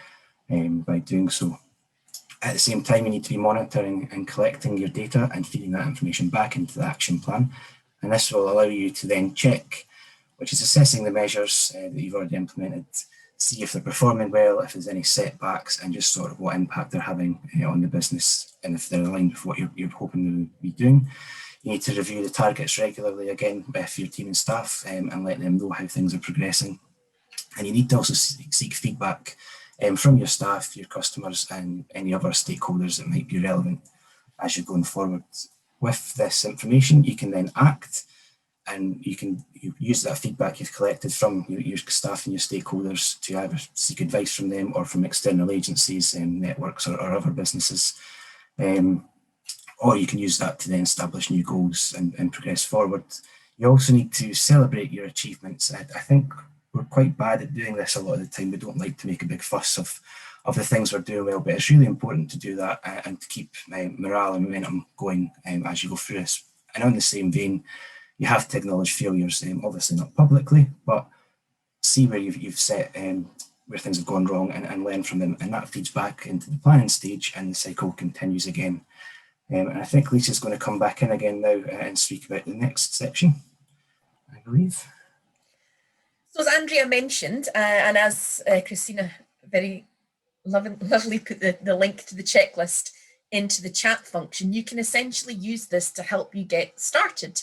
Speaker 4: by doing so. At the same time, you need to be monitoring and collecting your data and feeding that information back into the action plan. And this will allow you to then check, which is assessing the measures that you've already implemented, see if they're performing well, if there's any setbacks, and just sort of what impact they're having on the business, and if they're aligned with what you're hoping to be doing. You need to review the targets regularly again with your team and staff and let them know how things are progressing. And you need to also seek feedback from your staff, your customers, and any other stakeholders that might be relevant as you're going forward. With this information, you can then act, and you use that feedback you've collected from your staff and your stakeholders to either seek advice from them or from external agencies and networks or other businesses. Or you can use that to then establish new goals and progress forward. You also need to celebrate your achievements. I think we're quite bad at doing this a lot of the time. We don't like to make a big fuss of the things we're doing well, but it's really important to do that and to keep morale and momentum going as you go through this. And on the same vein, you have to acknowledge failures, obviously not publicly, but see where you've set where things have gone wrong and learn from them. And that feeds back into the planning stage, and the cycle continues again. And I think Lisa's going to come back in again now and speak about the next section, I believe.
Speaker 3: So as Andrea mentioned, and as Christina very lovely put the link to the checklist into the chat function, you can essentially use this to help you get started.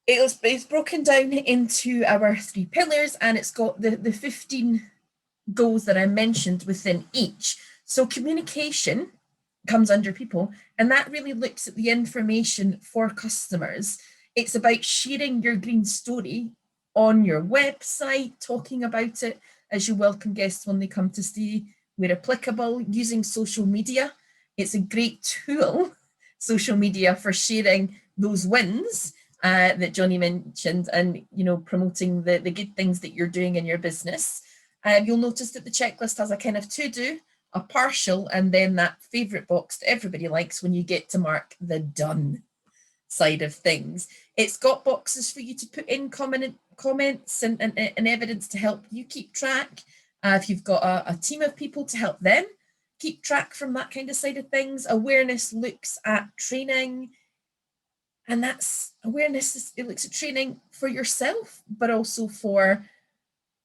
Speaker 3: It's broken down into our 3 pillars, and it's got the 15 goals that I mentioned within each. So communication comes under people, and that really looks at the information for customers. It's about sharing your green story on your website, talking about it as you welcome guests when they come to stay where applicable, using social media. It's a great tool, social media, for sharing those wins that Johnny mentioned, and promoting the good things that you're doing in your business. You'll notice that the checklist has a kind of to-do, a partial, and then that favorite box that everybody likes when you get to mark the done side of things. It's got boxes for you to put in comments and evidence to help you keep track. If you've got a team of people, to help them keep track from that kind of side of things. Awareness looks at training, and that's awareness. It looks at training for yourself, but also for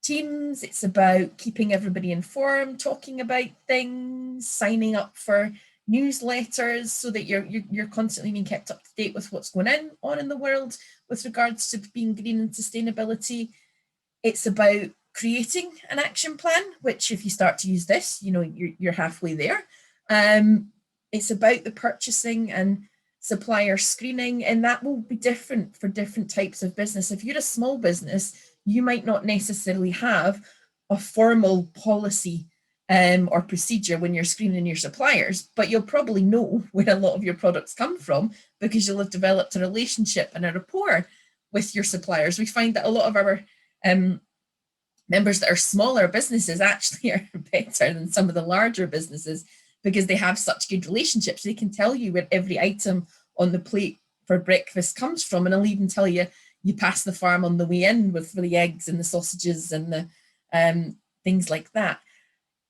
Speaker 3: teams. It's about keeping everybody informed, talking about things, signing up for newsletters so that you're constantly being kept up to date with what's going on in the world with regards to being green and sustainability. It's about creating an action plan, which if you start to use this, you're halfway there. It's about the purchasing and supplier screening, and that will be different for different types of business. If you're a small business, you might not necessarily have a formal policy or procedure when you're screening your suppliers, but you'll probably know where a lot of your products come from because you'll have developed a relationship and a rapport with your suppliers. We find that a lot of our members that are smaller businesses actually are better than some of the larger businesses because they have such good relationships. They can tell you where every item on the plate for breakfast comes from, and I'll even tell you, you pass the farm on the way in with the eggs and the sausages and the things like that.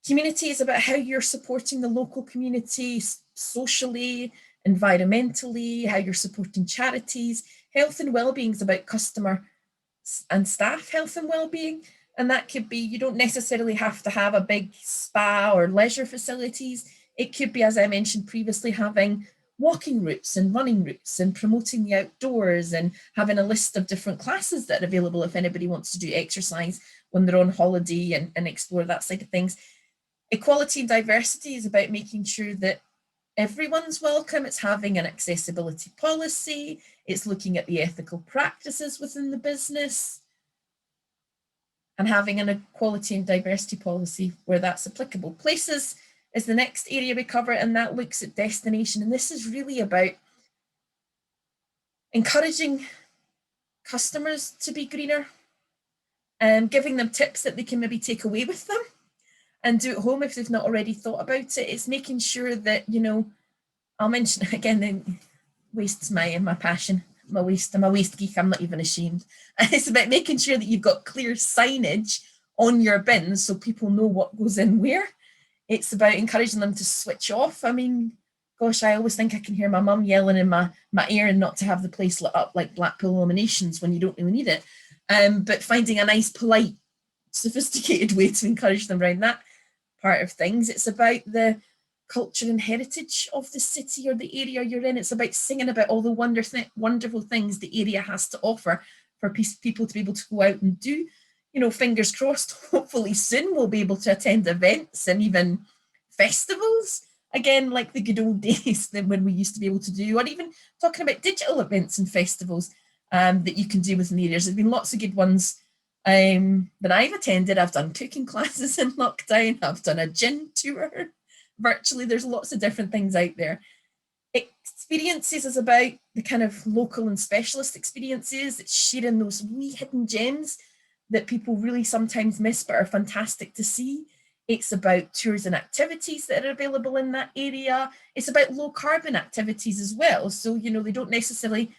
Speaker 3: Community is about how you're supporting the local community socially, environmentally, how you're supporting charities. Health and well-being is about customer and staff health and well-being. And that could be, you don't necessarily have to have a big spa or leisure facilities. It could be, as I mentioned previously, having walking routes and running routes and promoting the outdoors and having a list of different classes that are available if anybody wants to do exercise when they're on holiday and explore that side of things. Equality and diversity is about making sure that everyone's welcome. It's having an accessibility policy. It's looking at the ethical practices within the business and having an equality and diversity policy where that's applicable. Places is the next area we cover, and that looks at destination. And this is really about encouraging customers to be greener and giving them tips that they can maybe take away with them and do at home if they've not already thought about it. It's making sure that, you know, I'll mention again, the waste's my passion. I'm a waste geek, I'm not even ashamed. And it's about making sure that you've got clear signage on your bins so people know what goes in where. It's about encouraging them to switch off. I mean, gosh, I always think I can hear my mum yelling in my ear and not to have the place lit up like Blackpool Illuminations when you don't really need it. But finding a nice, polite, sophisticated way to encourage them around that part of things. It's about the culture and heritage of the city or the area you're in. It's about singing about all the wonderful things the area has to offer for people to be able to go out and do. You know, fingers crossed, hopefully soon we'll be able to attend events and even festivals again, like the good old days when we used to be able to do, or even talking about digital events and festivals that you can do within the areas. There's been lots of good ones that I've attended. I've done cooking classes in lockdown. I've done a gin tour virtually. There's lots of different things out there. Experiences is about the kind of local and specialist experiences. It's sharing those wee hidden gems that people really sometimes miss but are fantastic to see. It's about tours and activities that are available in that area. It's about low carbon activities as well. So, you know, they don't necessarily,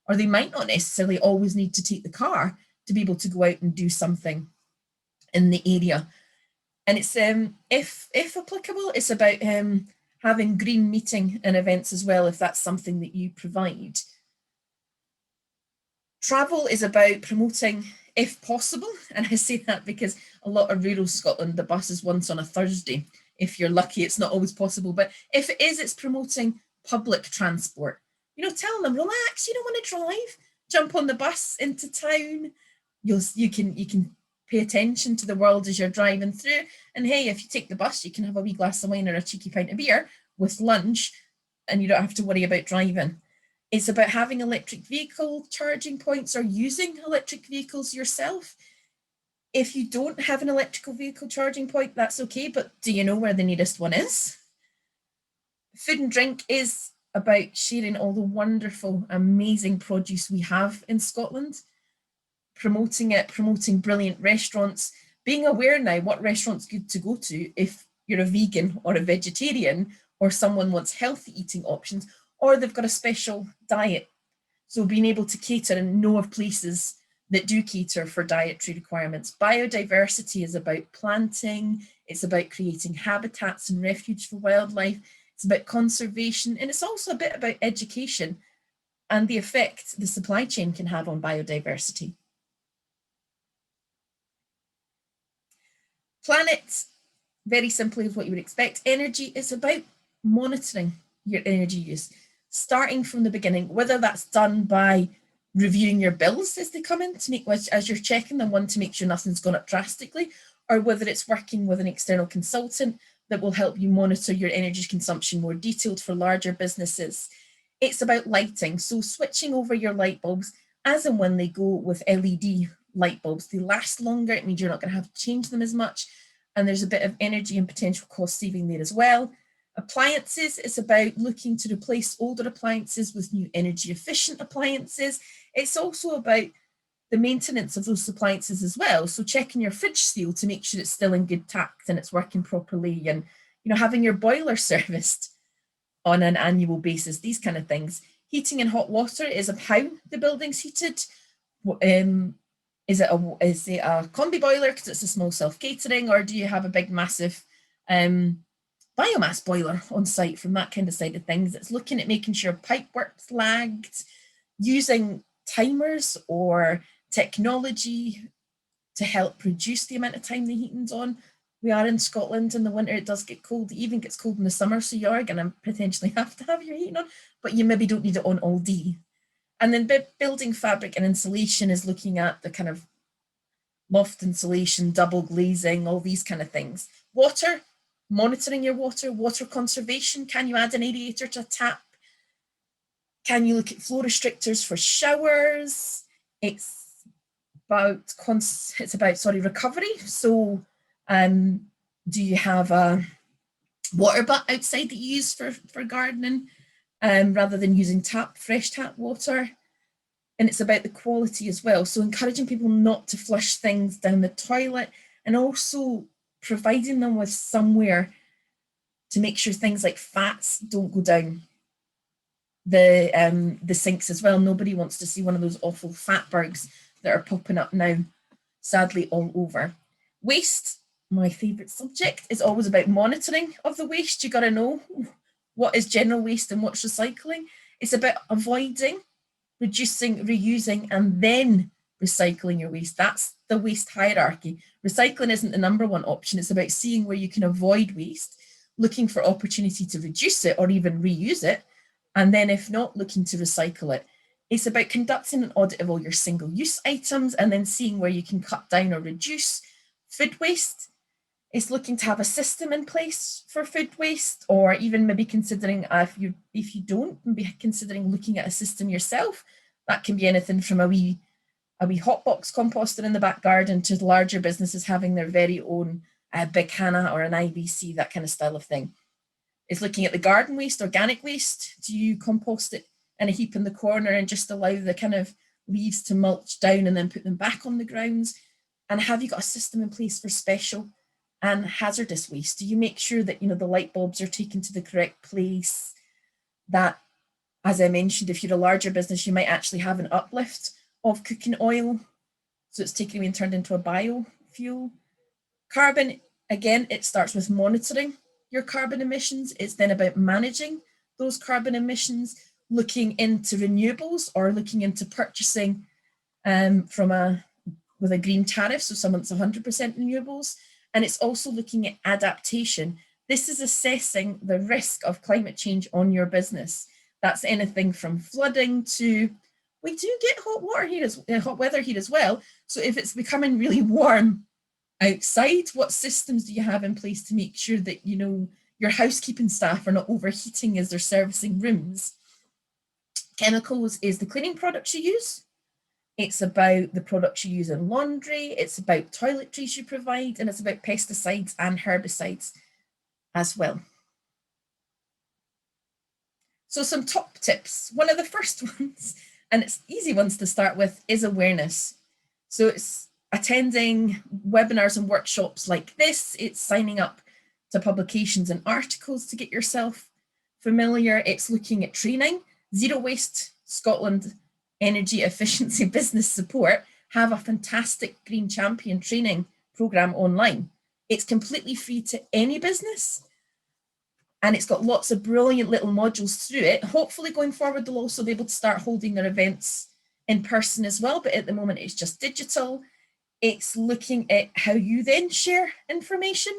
Speaker 3: or they might not necessarily always need to take the car to be able to go out and do something in the area. And it's, if applicable, it's about having green meeting and events as well, if that's something that you provide. Travel is about promoting, if possible, and I say that because a lot of rural Scotland, the bus is once on a Thursday. If you're lucky, it's not always possible, but if it is, it's promoting public transport. You know, telling them, relax, you don't want to drive, jump on the bus into town. You can pay attention to the world as you're driving through. And hey, if you take the bus, you can have a wee glass of wine or a cheeky pint of beer with lunch, and you don't have to worry about driving. It's about having electric vehicle charging points or using electric vehicles yourself. If you don't have an electrical vehicle charging point, that's okay, but do you know where the nearest one is? Food and drink is about sharing all the wonderful, amazing produce we have in Scotland, promoting it, promoting brilliant restaurants, being aware now what restaurant's good to go to if you're a vegan or a vegetarian or someone wants healthy eating options, or they've got a special diet. So being able to cater and know of places that do cater for dietary requirements. Biodiversity is about planting, it's about creating habitats and refuge for wildlife, it's about conservation, and it's also a bit about education and the effect the supply chain can have on biodiversity. Planet, very simply is what you would expect. Energy is about monitoring your energy use, starting from the beginning, whether that's done by reviewing your bills as they come in to make, as you're checking them, one, to make sure nothing's gone up drastically, or whether it's working with an external consultant that will help you monitor your energy consumption more detailed for larger businesses. It's about lighting, so switching over your light bulbs as and when they go with LED light bulbs. They last longer, it means you're not going to have to change them as much, and there's a bit of energy and potential cost saving there as well. Appliances is about looking to replace older appliances with new energy efficient appliances. It's also about the maintenance of those appliances as well. So checking your fridge seal to make sure it's still in good tact and it's working properly, and having your boiler serviced on an annual basis, these kind of things. Heating and hot water is of how the building's heated, Is it a combi boiler because it's a small self-catering, or do you have a big massive biomass boiler on site from that kind of side of things? It's looking at making sure pipe work's lagged, using timers or technology to help reduce the amount of time the heating's on. We are in Scotland in the winter, it does get cold, it even gets cold in the summer, so you are going to potentially have to have your heating on, but you maybe don't need it on all day. And then building fabric and insulation is looking at the kind of loft insulation, double glazing, all these kind of things. Water, monitoring your water conservation. Can you add an aerator to a tap? Can you look at flow restrictors for showers? It's about recovery. So do you have a water butt outside that you use for gardening rather than using fresh tap water? And it's about the quality as well. So encouraging people not to flush things down the toilet, and also providing them with somewhere to make sure things like fats don't go down the sinks as well. Nobody wants to see one of those awful fatbergs that are popping up now, sadly, all over. Waste, my favourite subject, is always about monitoring of the waste. You got to know what is general waste and what's recycling. It's about avoiding, reducing, reusing, and then recycling your waste. That's the waste hierarchy. Recycling isn't the number one option. It's about seeing where you can avoid waste, looking for opportunity to reduce it or even reuse it, and then if not, looking to recycle it. It's about conducting an audit of all your single-use items and then seeing where you can cut down or reduce food waste. It's looking to have a system in place for food waste, or even maybe considering if you don't, maybe considering looking at a system yourself. That can be anything from a wee hotbox composter in the back garden to larger businesses having their very own Big Hannah or an IBC, that kind of style of thing. It's looking at the garden waste, organic waste. Do you compost it in a heap in the corner and just allow the kind of leaves to mulch down and then put them back on the grounds? And have you got a system in place for special and hazardous waste? Do you make sure that the light bulbs are taken to the correct place? That, as I mentioned, if you're a larger business, you might actually have an uplift of cooking oil, so it's taken away and turned into a biofuel. Carbon, again, it starts with monitoring your carbon emissions. It's then about managing those carbon emissions, looking into renewables or looking into purchasing with a green tariff, so someone's 100% renewables. And it's also looking at adaptation. This is assessing the risk of climate change on your business. That's anything from flooding to, we do get hot weather here as well. So if it's becoming really warm outside, what systems do you have in place to make sure that your housekeeping staff are not overheating as they're servicing rooms? Chemicals is the cleaning products you use. It's about the products you use in laundry. It's about toiletries you provide, and it's about pesticides and herbicides as well. So some top tips. One of the first ones, and it's easy ones to start with, is awareness. So it's attending webinars and workshops like this. It's signing up to publications and articles to get yourself familiar. It's looking at training. Zero Waste Scotland Energy Efficiency Business Support have a fantastic Green Champion training program online. It's completely free to any business, and it's got lots of brilliant little modules through it. Hopefully going forward, they'll also be able to start holding their events in person as well, but at the moment it's just digital. It's looking at how you then share information.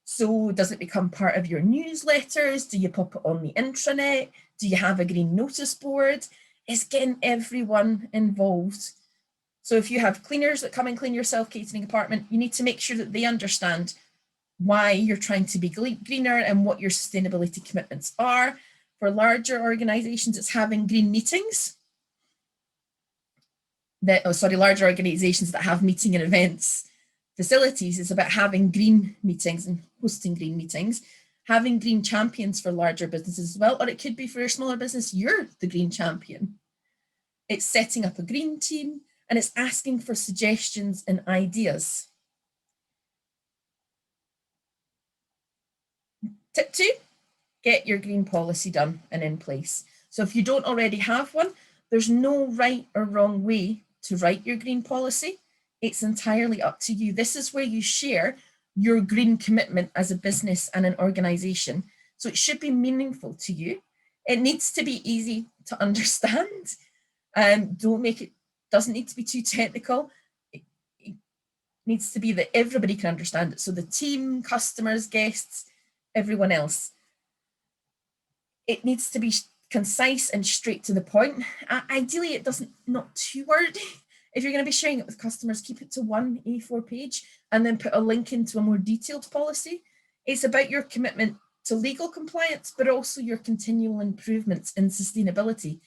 Speaker 3: So does it become part of your newsletters? Do you pop it on the intranet? Do you have a green notice board? It's getting everyone involved. So if you have cleaners that come and clean your self-catering apartment, you need to make sure that they understand why you're trying to be greener and what your sustainability commitments are. For larger organizations, it's having green meetings. Larger organizations that have meeting and events facilities is about having green meetings and hosting green meetings. Having green champions for larger businesses as well, or it could be for your smaller business, you're the green champion. It's setting up a green team, and it's asking for suggestions and ideas. Tip 2, get your green policy done and in place. So if you don't already have one, there's no right or wrong way to write your green policy. It's entirely up to you. This is where you share your green commitment as a business and an organization. So it should be meaningful to you. It needs to be easy to understand. Doesn't need to be too technical. It needs to be that everybody can understand it. So the team, customers, guests, everyone else. It needs to be concise and straight to the point. Ideally, it not too wordy. If you're going to be sharing it with customers, keep it to one A4 page and then put a link into a more detailed policy. It's about your commitment to legal compliance, but also your continual improvements in sustainability.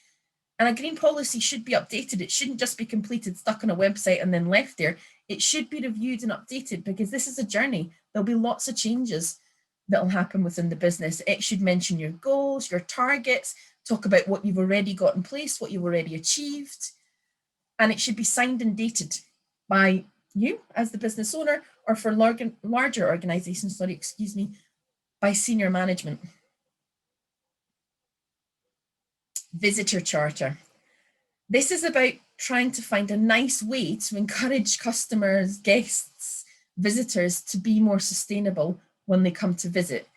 Speaker 3: And a green policy should be updated. It shouldn't just be completed, stuck on a website and then left there. It should be reviewed and updated because this is a journey. There'll be lots of changes that will happen within the business. It should mention your goals, your targets, talk about what you've already got in place, what you've already achieved. And it should be signed and dated by you as the business owner, or for larger organizations, by senior management. Visitor charter. This is about trying to find a nice way to encourage customers, guests, visitors to be more sustainable when they come to visit.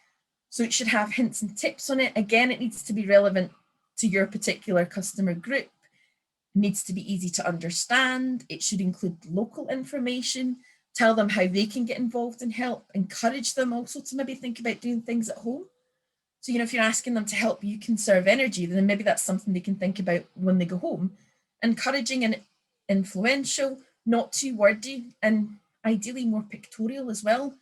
Speaker 3: So it should have hints and tips on it. Again, it needs to be relevant to your particular customer group. It needs to be easy to understand. It should include local information, tell them how they can get involved and help, encourage them also to maybe think about doing things at home. So, if you're asking them to help you conserve energy, then maybe that's something they can think about when they go home. Encouraging and influential, not too wordy, and ideally more pictorial as well.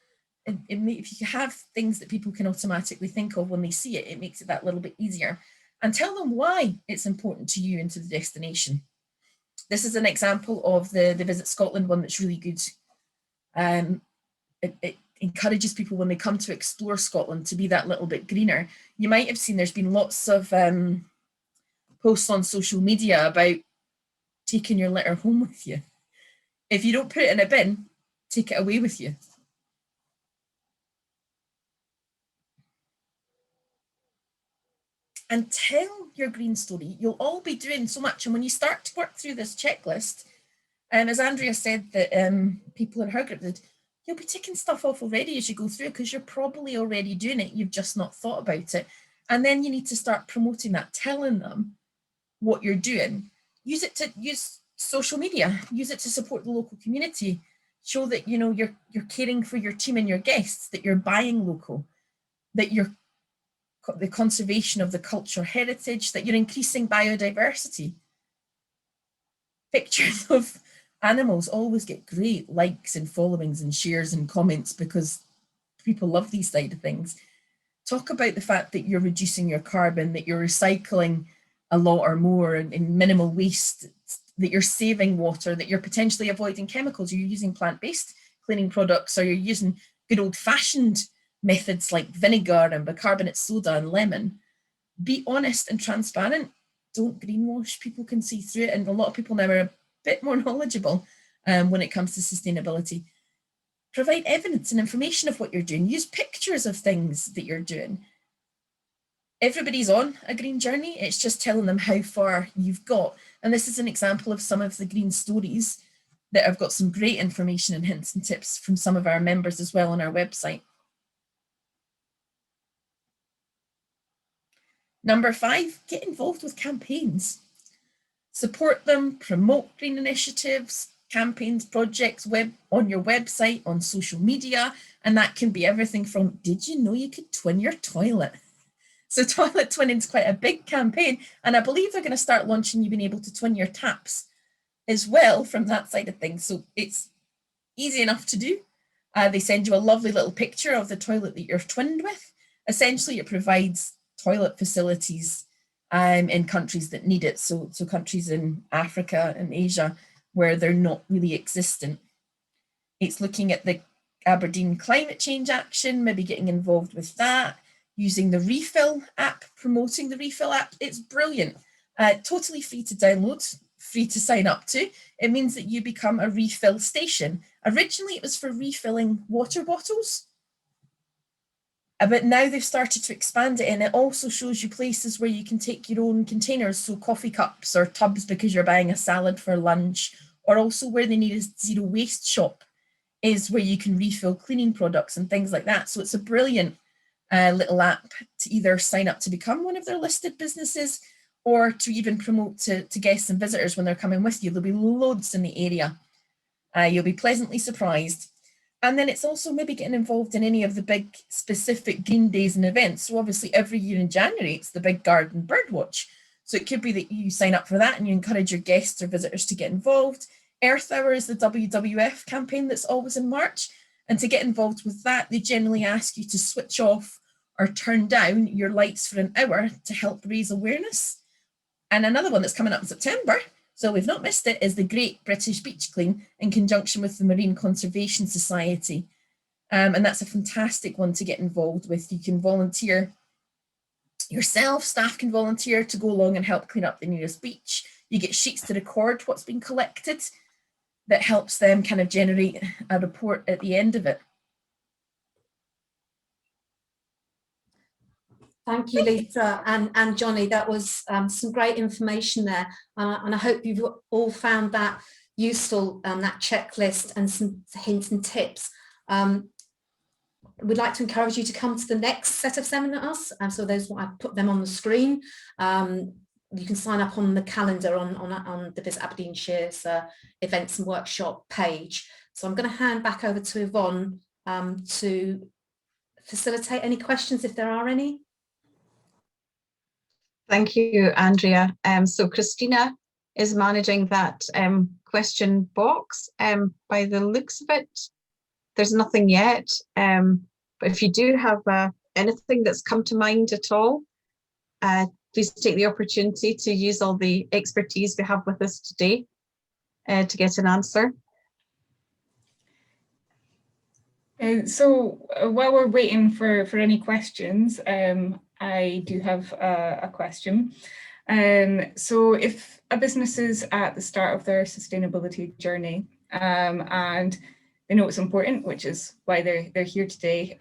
Speaker 3: If you have things that people can automatically think of when they see it, it makes it that little bit easier. And tell them why it's important to you and to the destination. This is an example of the Visit Scotland one that's really good. It encourages people when they come to explore Scotland to be that little bit greener. You might have seen there's been lots of posts on social media about taking your litter home with you. If you don't put it in a bin, take it away with you. And tell your green story. You'll all be doing so much. And when you start to work through this checklist, as Andrea said that people in her group did, you'll be ticking stuff off already as you go through because you're probably already doing it. You've just not thought about it. And then you need to start promoting that, telling them what you're doing. Use social media, use it to support the local community. Show that, you're caring for your team and your guests, that you're buying local, that you're the conservation of the cultural heritage, that you're increasing biodiversity. Pictures of animals always get great likes and followings and shares and comments because people love these side of things. Talk about the fact that you're reducing your carbon, that you're recycling a lot or more in minimal waste, that you're saving water, that you're potentially avoiding chemicals, you're using plant-based cleaning products, or you're using good old-fashioned methods like vinegar and bicarbonate soda and lemon. Be honest and transparent. Don't greenwash. People can see through it, and a lot of people now are a bit more knowledgeable when it comes to sustainability. Provide evidence and information of what you're doing. Use pictures of things that you're doing. Everybody's on a green journey. It's just telling them how far you've got. And this is an example of some of the green stories that have got some great information and hints and tips from some of our members as well on our website. Number 5, get involved with campaigns. Support them, promote green initiatives, campaigns, projects on your website, on social media, and that can be everything from, did you know you could twin your toilet? So toilet twinning is quite a big campaign, and I believe they're going to start launching you being able to twin your taps as well from that side of things. So it's easy enough to do. They send you a lovely little picture of the toilet that you're twinned with. Essentially, it provides toilet facilities in countries that need it. So countries in Africa and Asia where they're not really existent. It's looking at the Aberdeen Climate Change Action, maybe getting involved with that, using the Refill app, promoting the Refill app. It's brilliant. Totally free to download, free to sign up to. It means that you become a refill station. Originally, it was for refilling water bottles, but now they've started to expand it, and it also shows you places where you can take your own containers, so coffee cups or tubs because you're buying a salad for lunch, or also where they need a zero waste shop is where you can refill cleaning products and things like that. So it's a brilliant little app to either sign up to become one of their listed businesses or to even promote to guests and visitors when they're coming with you. There'll be loads in the area. You'll be pleasantly surprised. And then it's also maybe getting involved in any of the big specific green days and events. So obviously every year in January, it's the big garden bird watch. So it could be that you sign up for that and you encourage your guests or visitors to get involved. Earth Hour is the WWF campaign that's always in March. And to get involved with that, they generally ask you to switch off or turn down your lights for an hour to help raise awareness. And another one that's coming up in September, so we've not missed it, is the Great British Beach Clean in conjunction with the Marine Conservation Society. And that's a fantastic one to get involved with. You can volunteer yourself, staff can volunteer to go along and help clean up the nearest beach. You get sheets to record what's been collected that helps them kind of generate a report at the end of it.
Speaker 2: Thank you, Lisa and Johnny. That was some great information there. And I hope you've all found that useful, that checklist and some hints and tips. We'd like to encourage you to come to the next set of seminars. So those, I put them on the screen. You can sign up on the calendar on the Visit Aberdeenshire's events and workshop page. So I'm going to hand back over to Yvonne to facilitate any questions if there are any.
Speaker 1: Thank you, Andrea. So Christina is managing that question box. By the looks of it, there's nothing yet. But if you do have anything that's come to mind at all, please take the opportunity to use all the expertise we have with us today to get an answer.
Speaker 5: So while we're waiting for any questions, I do have a question. So if a business is at the start of their sustainability journey and they know it's important, which is why they're here today,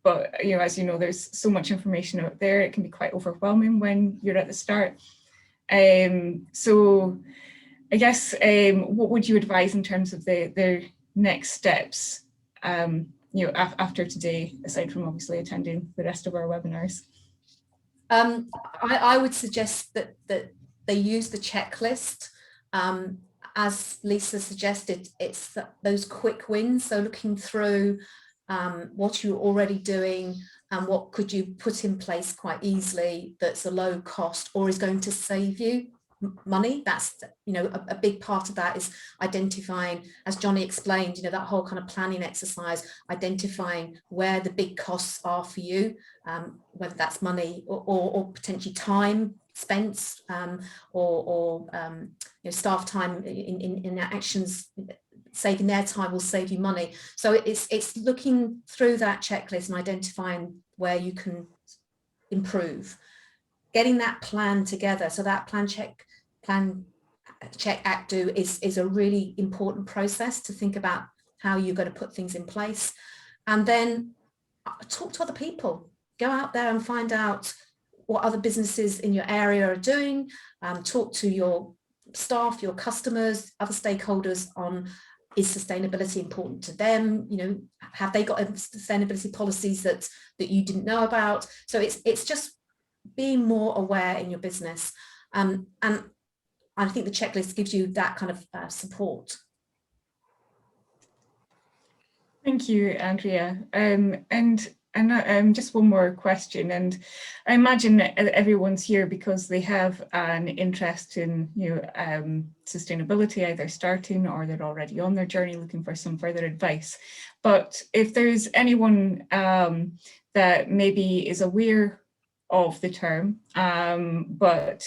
Speaker 5: but as you know, there's so much information out there, it can be quite overwhelming when you're at the start. So I guess what would you advise in terms of their next steps after today, aside from obviously attending the rest of our webinars?
Speaker 2: I would suggest that they use the checklist. As Lisa suggested, it's those quick wins. So looking through what you're already doing and what could you put in place quite easily that's a low cost or is going to save you money. That's a big part of that is identifying, as Johnny explained, that whole kind of planning exercise, identifying where the big costs are for you, whether that's money or potentially time spent or staff time in actions. Saving their time will save you money. So it's looking through that checklist and identifying where you can improve, getting that plan together. So that plan, check, act, do is a really important process to think about how you're going to put things in place. And then talk to other people, go out there and find out what other businesses in your area are doing, talk to your staff, your customers, other stakeholders on, is sustainability important to them? Have they got sustainability policies that you didn't know about? So it's just being more aware in your business. And I think the checklist gives you that kind of support.
Speaker 5: Thank you, Andrea. And just one more question, and I imagine everyone's here because they have an interest in sustainability, either starting or they're already on their journey looking for some further advice. But if there's anyone that maybe is aware of the term, but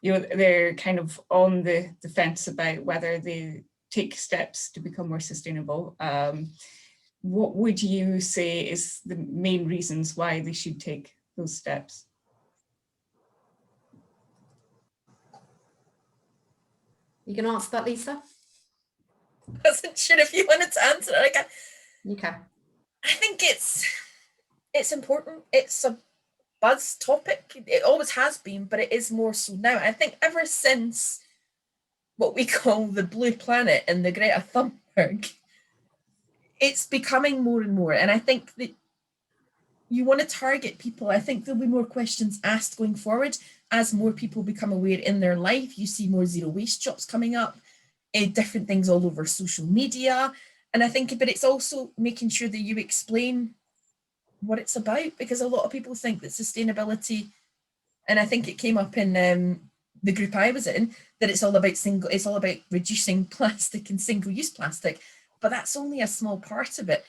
Speaker 5: they're kind of on the fence about whether they take steps to become more sustainable, what would you say is the main reasons why they should take those steps?
Speaker 2: You can answer that, Lisa?
Speaker 3: I wasn't sure if you wanted to answer it.
Speaker 2: Okay.
Speaker 3: I think it's important. It's a buzz topic. It always has been, but it is more so now. I think ever since what we call the Blue Planet and the Greta Thunberg, it's becoming more and more. And I think that you want to target people. I think there'll be more questions asked going forward as more people become aware in their life. You see more zero waste shops coming up, different things all over social media. And I think, but it's also making sure that you explain what it's about, because a lot of people think that sustainability, and I think it came up in the group I was in, that it's all about reducing plastic and single-use plastic, but that's only a small part of it.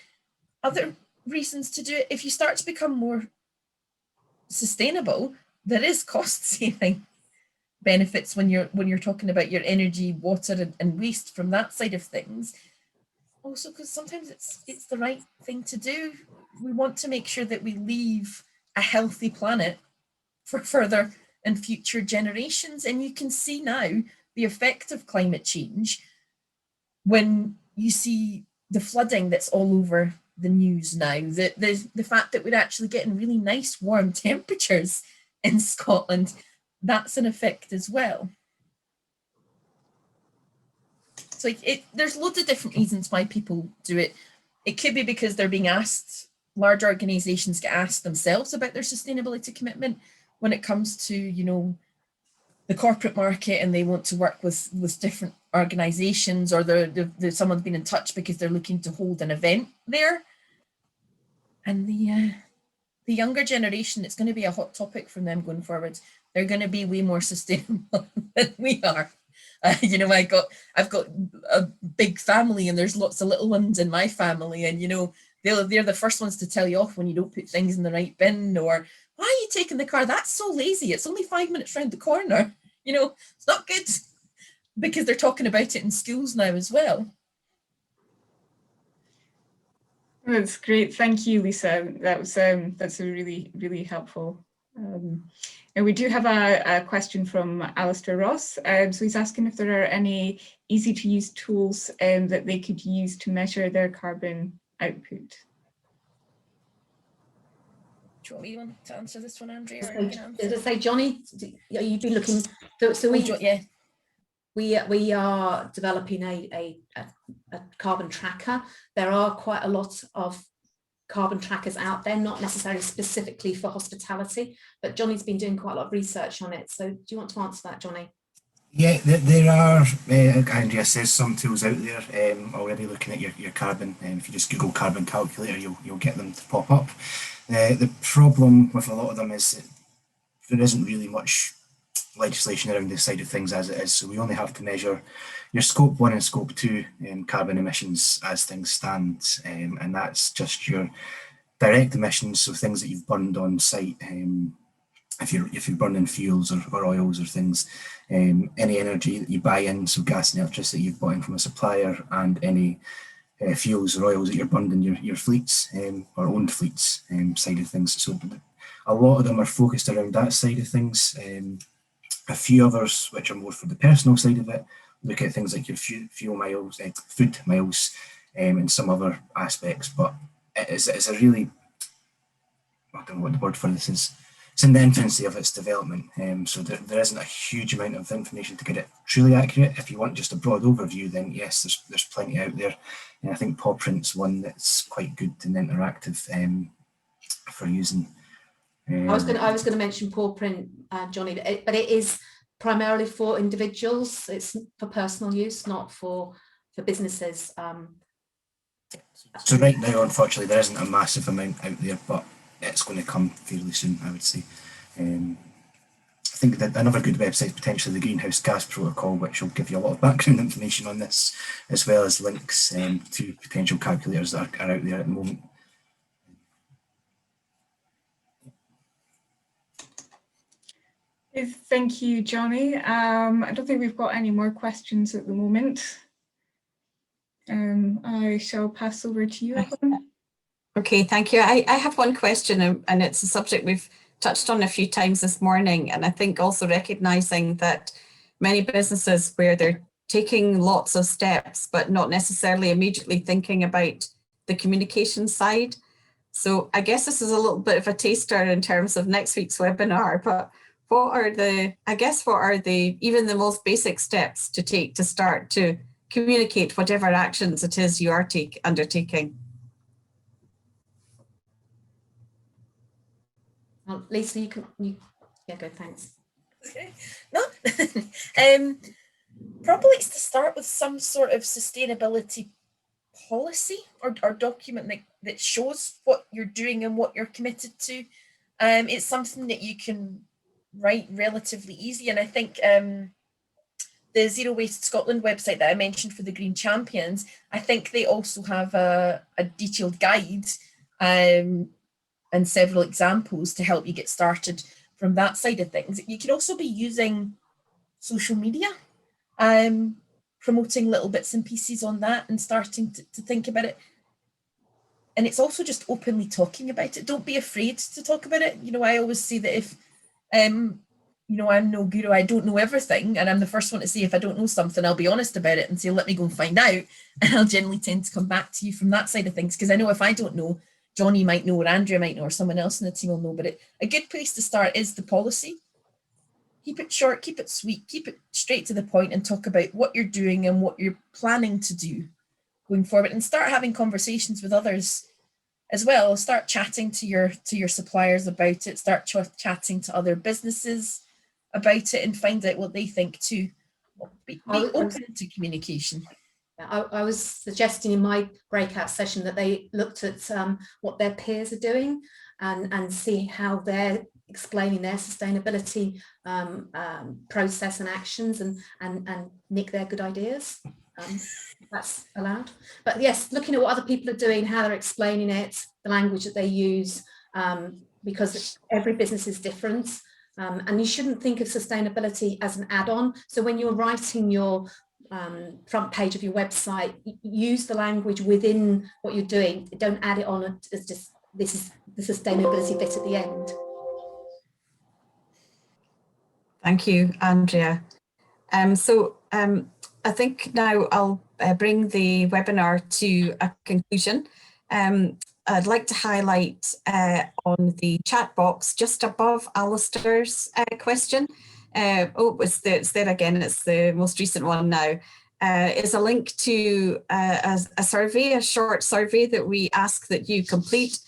Speaker 3: Other reasons to do it, if you start to become more sustainable, there is cost-saving benefits when you're talking about your energy, water, and waste from that side of things. Also, because sometimes it's the right thing to do. We want to make sure that we leave a healthy planet for further and future generations. And you can see now the effect of climate change when you see the flooding that's all over the news now, the fact that we're actually getting really nice warm temperatures in Scotland, that's an effect as well. So there's loads of different reasons why people do it. It could be because they're being asked, large organizations get asked themselves about their sustainability commitment when it comes to, you know, the corporate market, and they want to work with different organizations, or someone's been in touch because they're looking to hold an event there. And the younger generation, it's going to be a hot topic from them going forward. They're going to be way more sustainable than we are. You know, I've got a big family, and there's lots of little ones in my family, and you know, they're the first ones to tell you off when you don't put things in the right bin, or why are you taking the car? That's so lazy. It's only 5 minutes round the corner. You know, it's not good, because they're talking about it in schools now as well.
Speaker 5: That's great. Thank you, Lisa. That's a really, really helpful. And we do have a question from Alistair Ross. So he's asking if there are any easy to use tools that they could use to measure their carbon output.
Speaker 3: Do you want me to answer this one, Andrea?
Speaker 2: Did I say, Johnny, you've been looking, so we are developing a carbon tracker. There are quite a lot of carbon trackers out there, not necessarily specifically for hospitality, but Johnny's been doing quite a lot of research on it. So do you want to answer that, Johnny?
Speaker 4: Yeah, there are, Andrea says, some tools out there already looking at your carbon, and if you just Google carbon calculator, you'll get them to pop up. The problem with a lot of them is that there isn't really much legislation around this side of things as it is, so we only have to measure your scope 1 and scope 2 carbon emissions as things stand, and that's just your direct emissions, so things that you've burned on site, if you're burning fuels or oils or things, any energy that you buy in, so gas and electricity you've bought in from a supplier, and any fuels or oils that you're burned in your fleets or owned fleets side of things. So a lot of them are focused around that side of things. A few others, which are more for the personal side of it, look at things like your fuel miles, food miles, and some other aspects. But it's a really, I don't know what the word for this is. It's in the infancy of its development, so there isn't a huge amount of information to get it truly accurate. If you want just a broad overview, then yes, there's plenty out there, and I think PawPrint's one that's quite good and interactive for using.
Speaker 2: I was going to mention PawPrint, Johnny, but it is primarily for individuals. It's for personal use, not for businesses.
Speaker 4: So right now, unfortunately, there isn't a massive amount out there, but it's going to come fairly soon, I would say. I think that another good website is potentially the Greenhouse Gas Protocol, which will give you a lot of background information on this, as well as links to potential calculators that are out there at the moment.
Speaker 5: Thank you, Johnny. I don't think we've got any more questions at the moment. I shall pass over to you, Evelyn.
Speaker 1: Okay, thank you. I have one question, and it's a subject we've touched on a few times this morning, and I think also recognising that many businesses where they're taking lots of steps, but not necessarily immediately thinking about the communication side. So I guess this is a little bit of a taster in terms of next week's webinar, but what are the, I guess, what are the, even the most basic steps to take to start to communicate whatever actions it is you are undertaking?
Speaker 2: Well, Lisa, yeah, go, thanks.
Speaker 3: Okay. No, probably it's to start with some sort of sustainability policy or document that shows what you're doing and what you're committed to. It's something that you can write relatively easy, and I think the Zero Waste Scotland website that I mentioned for the Green Champions, I think they also have a detailed guide and several examples to help you get started from that side of things. You can also be using social media, promoting little bits and pieces on that and starting to think about it. And it's also just openly talking about it. Don't be afraid to talk about it. You know, I always say that if, you know, I'm no guru, I don't know everything. And I'm the first one to say, if I don't know something, I'll be honest about it and say, let me go and find out. And I'll generally tend to come back to you from that side of things. Because I know if I don't know, Johnny might know, or Andrea might know, or someone else in the team will know. But a good place to start is the policy. Keep it short, keep it sweet, keep it straight to the point, and talk about what you're doing and what you're planning to do going forward, and start having conversations with others as well. Start chatting to your suppliers about it, start chatting to other businesses about it, and find out what they think too. Be open to communication.
Speaker 2: I was suggesting in my breakout session that they looked at what their peers are doing and see how they're explaining their sustainability process and actions, and nick their good ideas. That's allowed. But yes, looking at what other people are doing, how they're explaining it, the language that they use, because every business is different. And you shouldn't think of sustainability as an add-on. So when you're writing your front page of your website, use the language within what you're doing. Don't add it on as just, this is the sustainability bit at the end.
Speaker 1: Thank you, Andrea. I think now I'll bring the webinar to a conclusion. I'd like to highlight on the chat box just above Alistair's question. It's there again, it's the most recent one now. Is a link to a survey, a short survey that we ask that you complete.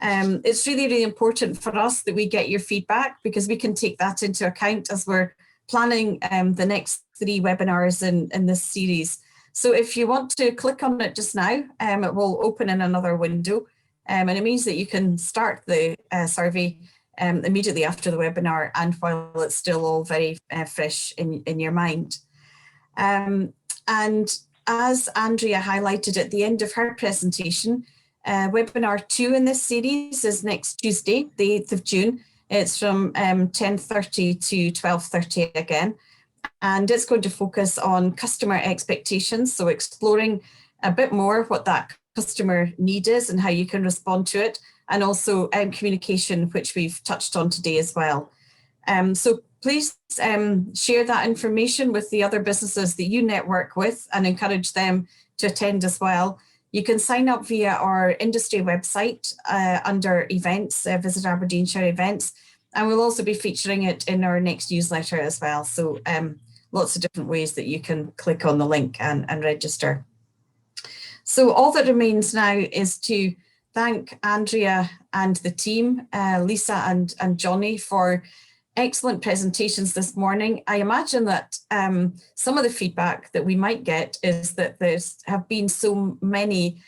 Speaker 1: It's really, really important for us that we get your feedback, because we can take that into account as we're planning the next 3 webinars in this series. So if you want to click on it just now, it will open in another window, and it means that you can start the survey immediately after the webinar, and while it's still all very fresh in your mind. And as Andrea highlighted at the end of her presentation, webinar 2 in this series is next Tuesday, the 8th of June. It's from 10:30 to 12:30 again. And it's going to focus on customer expectations. So exploring a bit more what that customer need is and how you can respond to it. And also communication, which we've touched on today as well. So please share that information with the other businesses that you network with and encourage them to attend as well. You can sign up via our industry website under events, Visit Aberdeenshire events, and we'll also be featuring it in our next newsletter as well. So lots of different ways that you can click on the link and register. So all that remains now is to thank Andrea and the team, Lisa and Johnny, for excellent presentations this morning. I imagine that some of the feedback that we might get is that there's have been so many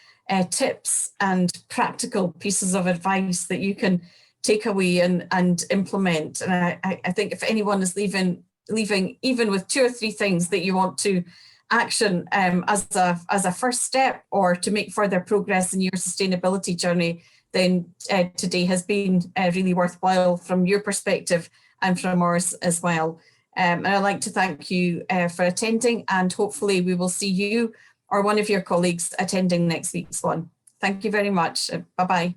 Speaker 1: tips and practical pieces of advice that you can take away and implement. And I think if anyone is leaving even with 2 or 3 things that you want to action as a first step, or to make further progress in your sustainability journey, then today has been really worthwhile from your perspective and from ours as well. And I'd like to thank you for attending, and hopefully we will see you or one of your colleagues attending next week's one. Thank you very much. Bye-bye.